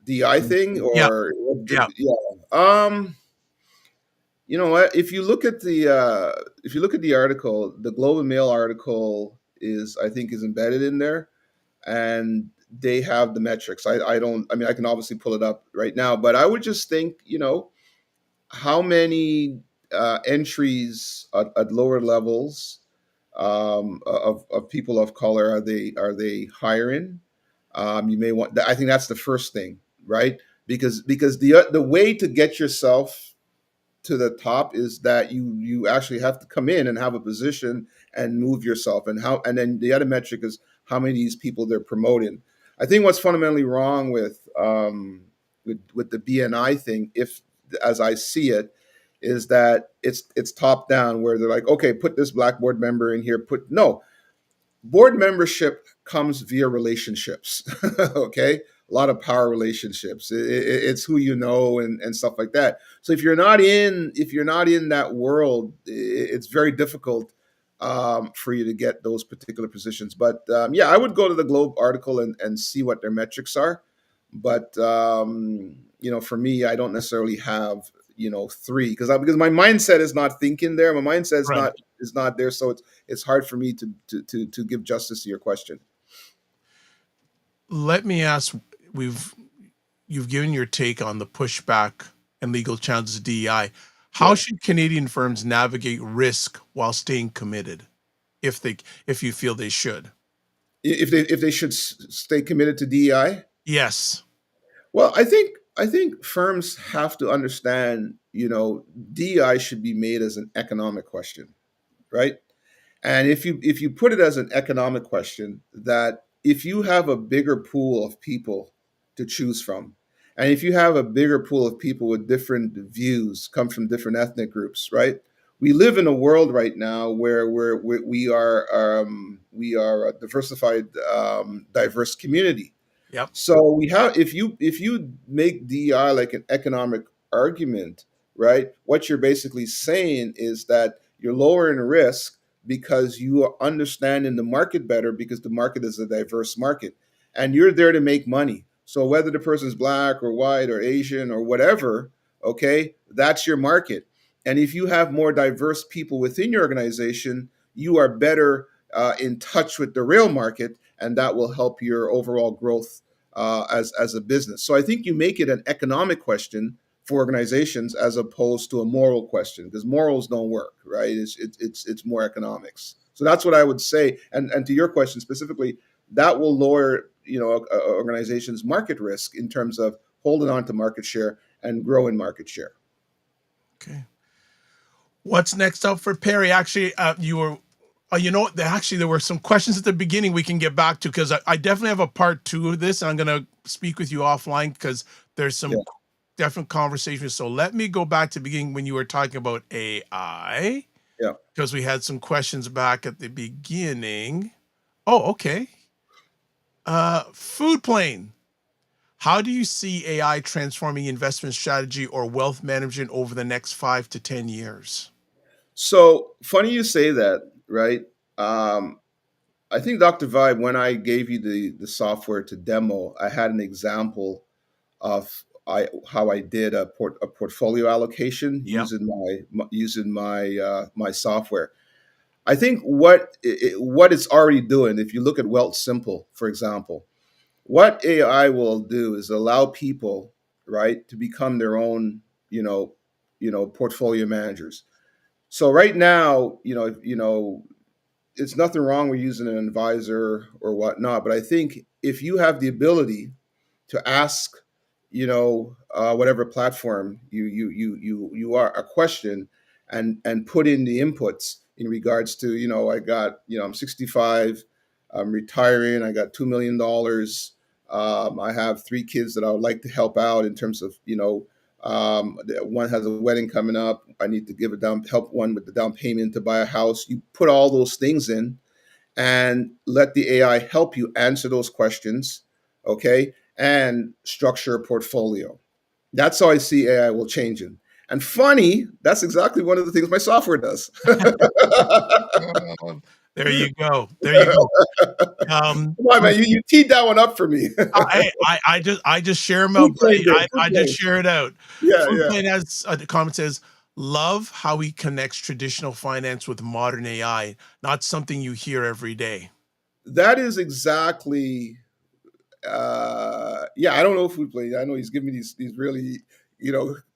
DI thing, Yeah. or Yeah. yeah. You know what? If you look at the article, the Globe and Mail article is, I think, is embedded in there, and they have the metrics. I don't. I mean, I can obviously pull it up right now, but I would just think, how many entries at lower levels of people of color are they hiring? You may want. I think that's the first thing, right? Because the way to get yourself to the top is that you actually have to come in and have a position and move yourself, and then the other metric is how many of these people they're promoting. I think what's fundamentally wrong with the BNI thing, if as I see it, is that it's top down, where they're like, okay, put this black board member in here. Put no board membership comes via relationships. Okay, a lot of power relationships. It's who you know, and stuff like that. So if you're not in that world, it's very difficult for you to get those particular positions. But yeah, I would go to the Globe article and see what their metrics are. But for me, I don't necessarily have three, because my mindset is not thinking there. My mindset is Right. not there. So it's hard for me to give justice to your question. Let me ask, we've you've given your take on the pushback and legal challenges of DEI. How Yeah. should Canadian firms navigate risk while staying committed, if you feel they should? If they should stay committed to DEI. Yes. Well, I think firms have to understand, DEI should be made as an economic question, right? And if you put it as an economic question, that if you have a bigger pool of people to choose from, and if you have a bigger pool of people with different views, come from different ethnic groups, right? We live in a world right now where we are a diversified, diverse community. Yep. So we have if you make DEI like an economic argument, right? What you're basically saying is that you're lowering risk because you are understanding the market better, because the market is a diverse market, and you're there to make money. So whether the person's black or white or Asian or whatever, okay, that's your market. And if you have more diverse people within your organization, you are better in touch with the real market, and that will help your overall growth as a business. So I think you make it an economic question for organizations as opposed to a moral question, because morals don't work, right? It's more economics. So that's what I would say. And to your question specifically, that will lower a organization's market risk in terms of holding on to market share and growing market share. Okay. What's next up for Perry? Actually, you were, actually, there were some questions at the beginning we can get back to, because I definitely have a part two of this, and I'm going to speak with you offline because there's some Yeah. different conversations. So let me go back to the beginning when you were talking about AI, Yeah. because we had some questions back at the beginning. Oh, okay. Food plane. How do you see AI transforming investment strategy or wealth management over the next 5 to 10 years? So funny you say that, right? Um, I think Dr. Vibe, when I gave you the software to demo, I had an example of how I did a portfolio allocation Yep. using my software. I think what it's already doing. If you look at Wealth Simple, for example, what AI will do is allow people, right, to become their own, portfolio managers. So right now, it's nothing wrong with using an advisor or whatnot, but I think if you have the ability to ask, whatever platform you are, a question, and put in the inputs in regards to, I'm 65, I'm retiring, I got $2 million, I have 3 kids that I would like to help out in terms of One has a wedding coming up. I need to give help one with the down payment to buy a house. You put all those things in and let the AI help you answer those questions, okay, and structure a portfolio. That's how I see AI will change it. And funny, that's exactly one of the things my software does. There you go. There you go. Come on, man, you teed that one up for me. I just share them out. Food plane day, food I just plane. share it out. Yeah, Food yeah. Plane has a comment says, love how he connects traditional finance with modern AI. Not something you hear every day. That is exactly yeah, I don't know food plane. I know he's giving me these really,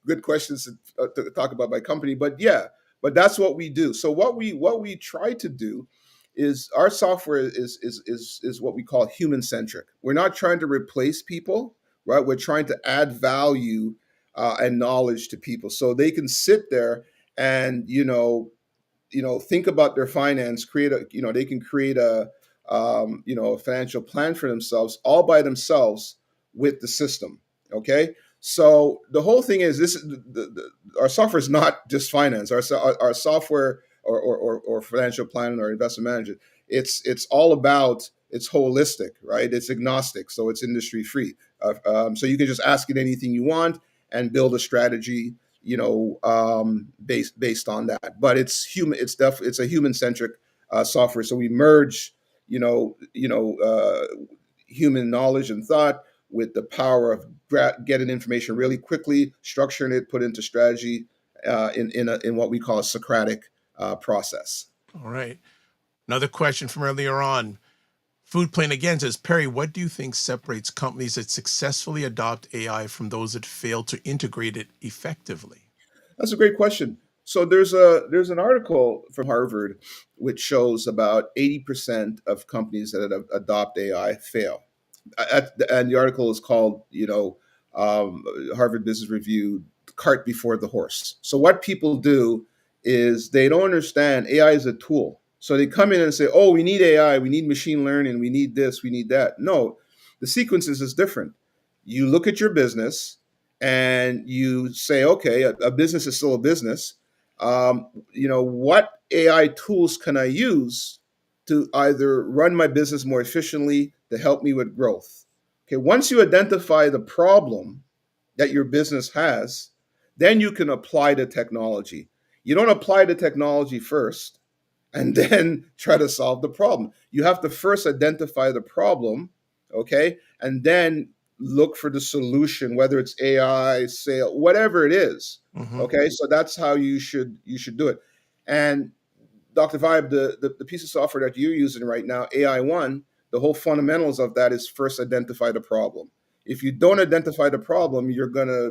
good questions to talk about my company, but yeah, but that's what we do. So what we try to do is our software is what we call human centric. We're not trying to replace people, right? We're trying to add value and knowledge to people so they can sit there and think about their finance, they can create a financial plan for themselves all by themselves with the system. Okay. So the whole thing is our software is not just finance. Our software or financial planning or investment management, it's all about, it's holistic, right? It's agnostic, so it's industry free. So you can just ask it anything you want and build a strategy, based on that. But it's human. It's a human centric software. So we merge, human knowledge and thought with the power of getting information really quickly, structuring it, put into strategy in what we call a Socratic process. All right. Another question from earlier on. Food Plane again says, Perry, what do you think separates companies that successfully adopt AI from those that fail to integrate it effectively? That's a great question. So there's an article from Harvard which shows about 80% of companies that adopt AI fail. And the article is called, Harvard Business Review, cart before the horse. So what people do is they don't understand AI is a tool. So they come in and say, oh, we need AI, we need machine learning, we need this, we need that. No, the sequences is different. You look at your business and you say, okay, a business is still a business. What AI tools can I use to either run my business more efficiently, to help me with growth? Okay, once you identify the problem that your business has, then you can apply the technology. You don't apply the technology first and then try to solve the problem. You have to first identify the problem, okay, and then look for the solution, whether it's AI, sale, whatever it is. Mhm. Okay, so that's how you should do it. And Dr. Vibe, the piece of software that you're using right now, AI One, the whole fundamentals of that is first identify the problem. If you don't identify the problem, you're gonna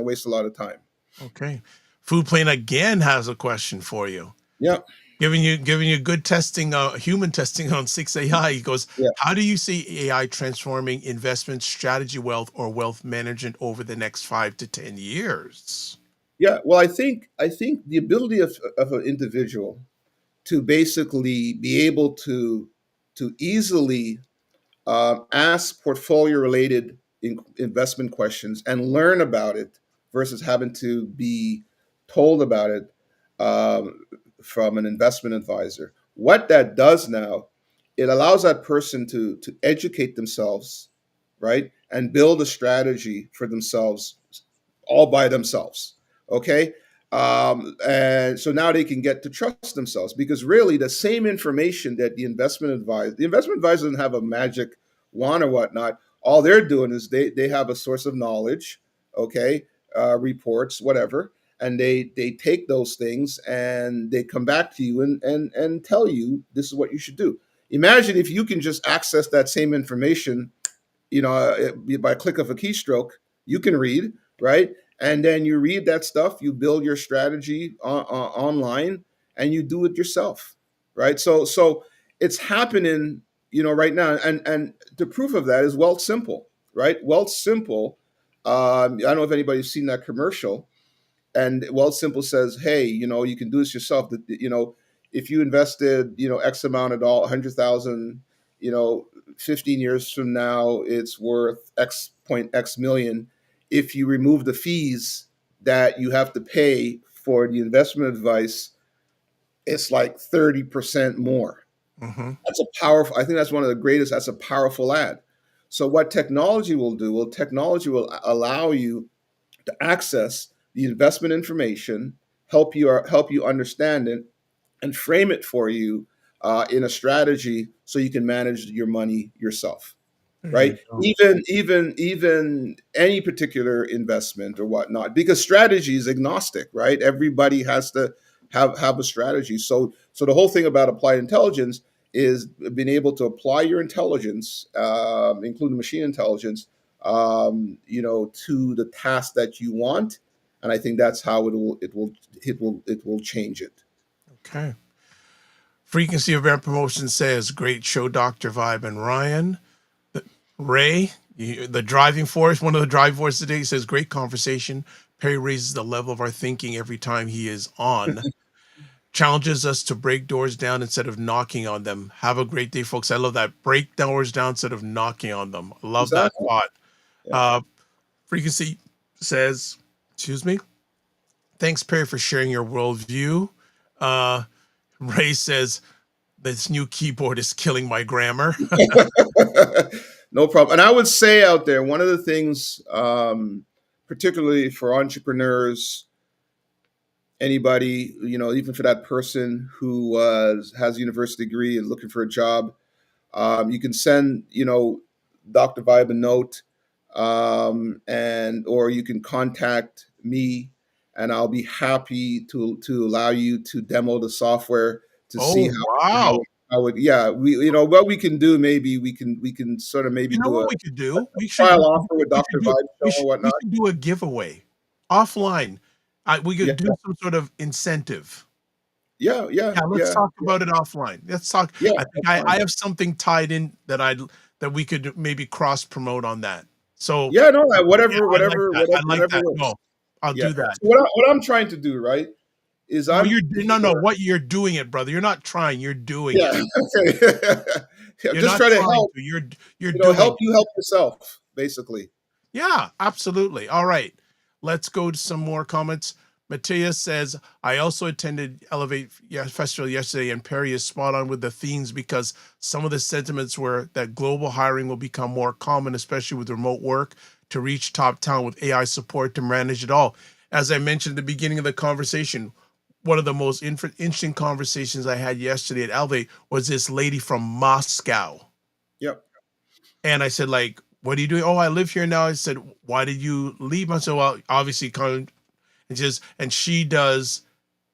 waste a lot of time. Okay. Food Plane again has a question for you. Yeah. Giving you good testing, human testing on 6AI. He goes, Yeah. how do you see AI transforming investment strategy, wealth, or wealth management over the next 5 to 10 years? Yeah, well, I think the ability of an individual to basically be able to easily ask portfolio related investment questions and learn about it versus having to be told about it from an investment advisor. What that does now, it allows that person to educate themselves, right, and build a strategy for themselves all by themselves. Okay. And so now they can get to trust themselves because really the same information that the investment advisor doesn't have a magic wand or whatnot. All they're doing is they have a source of knowledge, okay, reports, whatever, and they take those things and they come back to you and tell you this is what you should do. Imagine if you can just access that same information, by a click of a keystroke, you can read, right? And then you read that stuff, you build your strategy online, and you do it yourself, right? So it's happening, right now. And the proof of that is Wealth Simple, right? Wealth Simple. I don't know if anybody's seen that commercial. And Wealth Simple says, hey, you can do this yourself. If you invested, X amount of dollars, 100,000, 15 years from now, it's worth X million. if you remove the fees that you have to pay for the investment advice, it's like 30% more. Mm-hmm. That's a powerful, I think that's one of the greatest, that's a powerful ad. So what technology will do, well, technology will allow you to access the investment information, help you understand it, and frame it for you in a strategy so you can manage your money yourself. There you Right? go. Even any particular investment or whatnot, because strategy is agnostic, right? Everybody has to have a strategy. So the whole thing about applied intelligence is being able to apply your intelligence, including machine intelligence, to the task that you want. And I think that's how it will change it. Okay. Frequency of Event Promotion says, great show, Dr. Vibe and Ryan. Ray, the driving force, one of the driving forces today, says, great conversation. Perry raises the level of our thinking every time he is on. Challenges us to break doors down instead of knocking on them. Have a great day, folks. I love that. Break doors down instead of knocking on them. I love that Exactly. thought. Yeah. Frequency says, excuse me, thanks, Perry, for sharing your worldview. Ray says, this new keyboard is killing my grammar. No problem. And I would say out there, one of the things, particularly for entrepreneurs, anybody, even for that person who has a university degree and looking for a job, you can send, Dr. Vibe a note, or you can contact me, and I'll be happy to allow you to demo the software to see Oh, wow. how it. Yeah, what we can do. Maybe we can sort of maybe You know do what a we could do? trial offer with Dr. Vibe We or we whatnot. should do a giveaway offline. We Yeah, could do some sort of incentive. yeah, yeah, Yeah, let's yeah, talk about it offline. Let's talk. yeah. I think That's fine. I have something tied in that we could maybe cross promote on that. So Yeah, no, yeah, I like that. I like whatever that. works. No, I'll Yeah. do that. So what I'm trying to do, right, is No, I'm no. What you're doing it, brother. You're not trying. You're doing yeah. it. Okay. Yeah, I'm You're just not trying to trying help. to. You're doing Help it. you help yourself, basically. Yeah, absolutely. All right. Let's go to some more comments. Matthias says, I also attended Elevate Festival yesterday, and Perry is spot on with the themes because some of the sentiments were that global hiring will become more common, especially with remote work, to reach top talent with AI support to manage it all. As I mentioned at the beginning of the conversation, one of the most interesting conversations I had yesterday at Elevate was this lady from Moscow. Yep. And I said, like, what are you doing? Oh, I live here now. I said, why did you leave? I said, well, obviously, and she does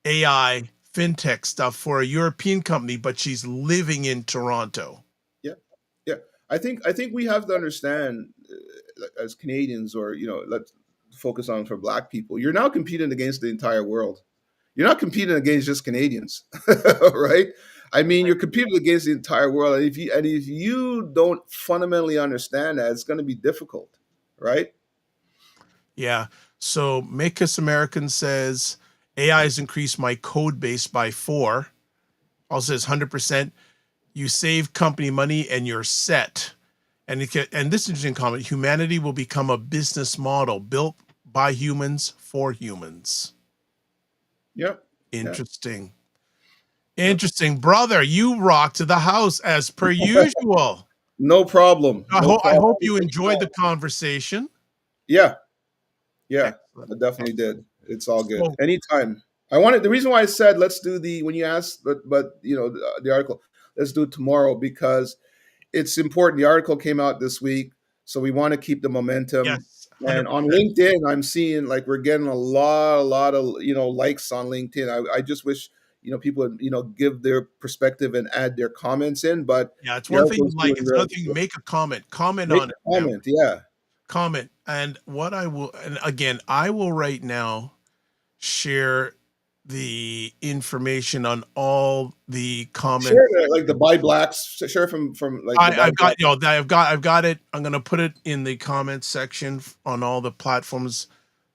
AI fintech stuff for a European company, but she's living in Toronto. Yeah. Yeah. I think we have to understand as Canadians, or let's focus on for Black people. You're now competing against the entire world. You're not competing against just Canadians, right? I mean, you're competing against the entire world, and if you don't fundamentally understand that, it's going to be difficult, right? Yeah. So Make Us American says AI has increased my code base by 4. Also says 100%. You save company money and you're set. And this interesting comment: humanity will become a business model built by humans for humans. Yep. Interesting. Yep. Interesting, brother. You rock to the house as per usual. No problem. I No problem. hope you enjoyed the conversation. Yeah. Yeah. Excellent. I definitely did. It's all good. So, Anytime. The reason why I said let's do when you asked, but the article, let's do it tomorrow because it's important. The article came out this week, so we want to keep the momentum. yes, And 100%. on LinkedIn, I'm seeing like we're getting a lot of likes on LinkedIn. I just wish people would give their perspective and add their comments in. But Yeah, it's the one thing to article's like, doing it's real another thing to good. make a comment. Comment Make on it. a comment, yeah. Comment. And what I will, and again, I will right now share the information on all the comments. Share like the buy blacks. Share from like the buy I've got blacks. I've got it. I'm gonna put it in the comments section on all the platforms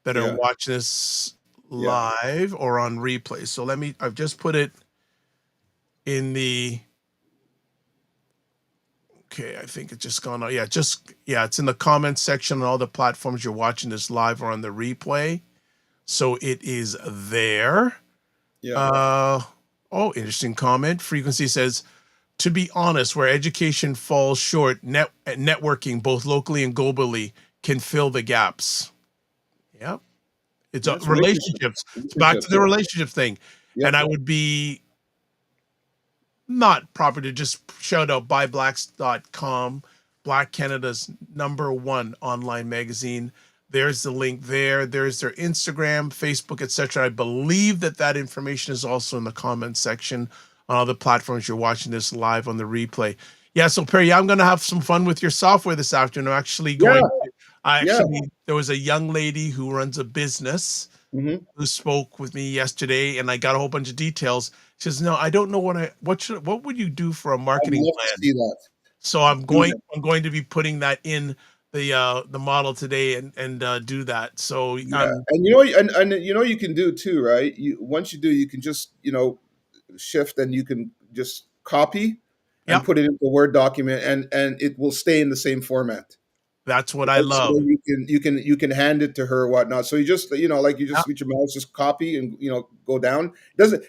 that are Yeah. watching this Yeah. live or on replay. So I've just put it in the Okay, I think it's just gone out. Yeah, it's in the comments section on all the platforms you're watching this live or on the replay. So it is there. Yeah. Interesting comment. Frequency says, to be honest, where education falls short, networking, both locally and globally, can fill the gaps. Yep. It's That's relationships. It's back to the yeah. relationship thing. Yep. And I would be not proper to just shout out buyblacks.com, Black Canada's #1 online magazine. There's the link there. There's their Instagram, Facebook, etc. I believe that information is also in the comments section on all the platforms you're watching this live on the replay. Yeah, so Perry, I'm going to have some fun with your software this afternoon. I'm actually going there was a young lady who runs a business who spoke with me yesterday, and I got a whole bunch of details. She says, "No, I don't know what would you do for a marketing plan?" See that. So I'm going to be putting that in the model today and do that. So Yeah. And you can do too, right? Once you do, you can just shift, and you can just copy and put it into a Word document, and it will stay in the same format. That's what I love. So you can hand it to her or whatnot. So you just with your mouse, just copy and go down.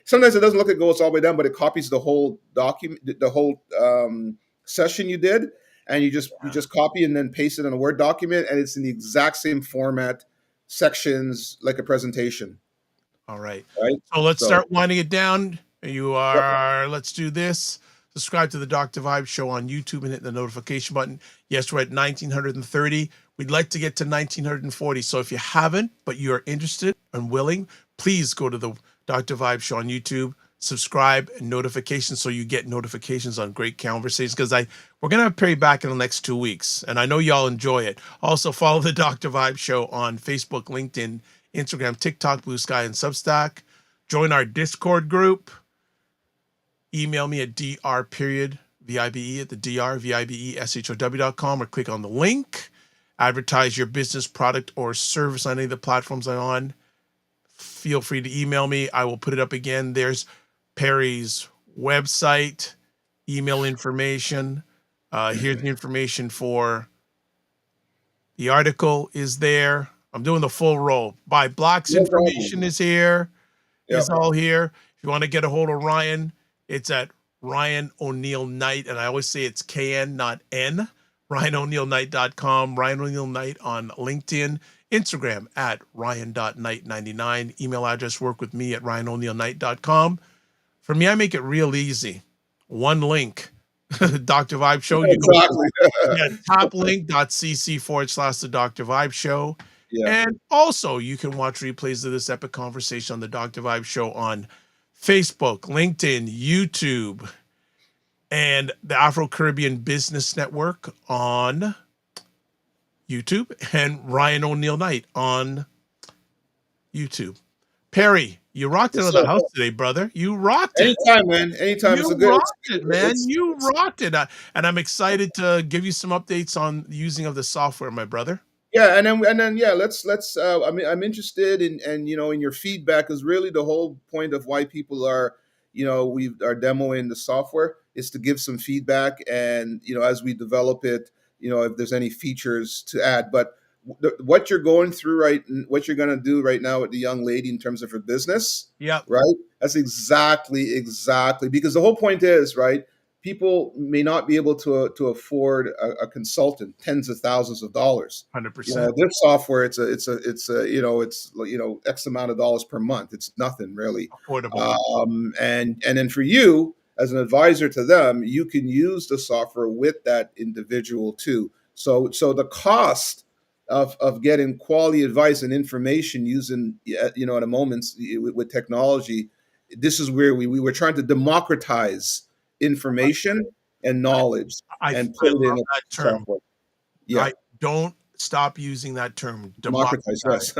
Sometimes it doesn't look like it goes all the way down, but it copies the whole document, the whole session you did, and you just copy and then paste it in a Word document, and it's in the exact same format, sections, like a presentation. All right. Right. So let's start winding it down. Let's do this. Subscribe to the Dr. Vibe Show on YouTube and hit the notification button. Yes, we're at 1930. We'd like to get to 1940. So if you haven't, but you are interested and willing, please go to the Dr. Vibe Show on YouTube, subscribe, and notifications so you get notifications on great conversations. Because we're going to have Perry back in the next 2 weeks, and I know y'all enjoy it. Also, follow the Dr. Vibe Show on Facebook, LinkedIn, Instagram, TikTok, Blue Sky, and Substack. Join our Discord group. Email me at dr.vibe at the drvibeshow.com or click on the link. Advertise your business, product, or service on any of the platforms I'm on. Feel free to email me. I will put it up again. There's Perry's website, email information. Here's the information for the article is there. I'm doing the full roll. Buy Blacks information is here. Is all here. If you want to get a hold of Ryan, it's at Ryan Oneil Knight, and I always say it's KN, not N. RyanOneilKnight.com, Ryan Oneil Knight on LinkedIn, Instagram at Ryan.Knight99, email address work with me at RyanOneilKnight.com. For me, I make it real easy. One link, Dr. Vibe Show. You go toplink.cc/the Dr. Vibe Show. Yeah. And also, you can watch replays of this epic conversation on the Dr. Vibe Show on Facebook, LinkedIn, YouTube, and the Afro Caribbean Business Network on YouTube, and Ryan Oneil Knight on YouTube. Perry, you rocked it out of the house today, brother. You rocked it. Anytime, man. Anytime. You rocked it, man. You rocked it. And I'm excited to give you some updates on the using of the software, my brother. Yeah, and then let's I'm interested in in your feedback, is really the whole point of why people are we are demoing the software is to give some feedback, and as we develop it, if there's any features to add. But what you're going through what you're going to do right now with the young lady in terms of her business, right? That's exactly because the whole point is, right, people may not be able to afford a consultant, tens of thousands of dollars. 100%. This software, it's X amount of dollars per month. It's nothing really. Affordable. And then for you as an advisor to them, you can use the software with that individual too. So the cost of getting quality advice and information using at a moment with technology, this is where we were trying to democratize information and knowledge and put it in that term. Software. Yeah. I don't stop using that term. Democratize, yes.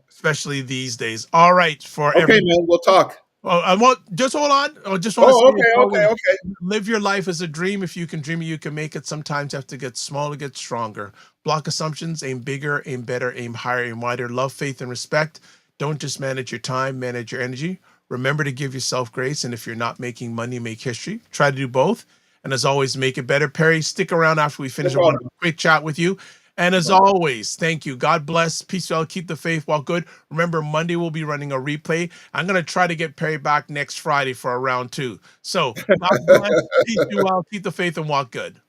Especially these days. All right, man, we'll talk. Just hold on. I just want to okay. Live your life as a dream. If you can dream it, you can make it. Sometimes you have to get smaller, get stronger. Block assumptions, aim bigger, aim better, aim higher, aim wider. Love, faith, and respect. Don't just manage your time, manage your energy. Remember to give yourself grace. And if you're not making money, make history. Try to do both. And as always, make it better. Perry, stick around after we finish. I No want problem. a quick chat with you. And as always, thank you. God bless. Peace well. Keep the faith while good. Remember, Monday we'll be running a replay. I'm going to try to get Perry back next Friday for a round 2. So God bless. Peace be well. Keep the faith and walk good.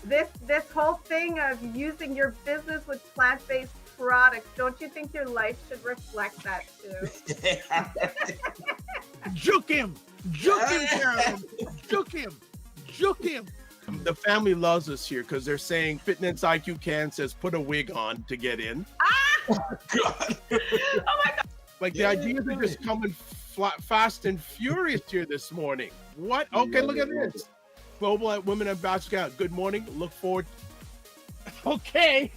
This whole thing of using your business with plant-based products, don't you think your life should reflect that too? Juke him, Carolyn. Juke him. The family loves us here because they're saying Fitness IQ Can says put a wig on to get in. Oh God. Oh my God. Like the ideas are just coming fast and furious here this morning. What? Okay, look at this. Global Women Ambassador. Good morning. Look forward. Okay.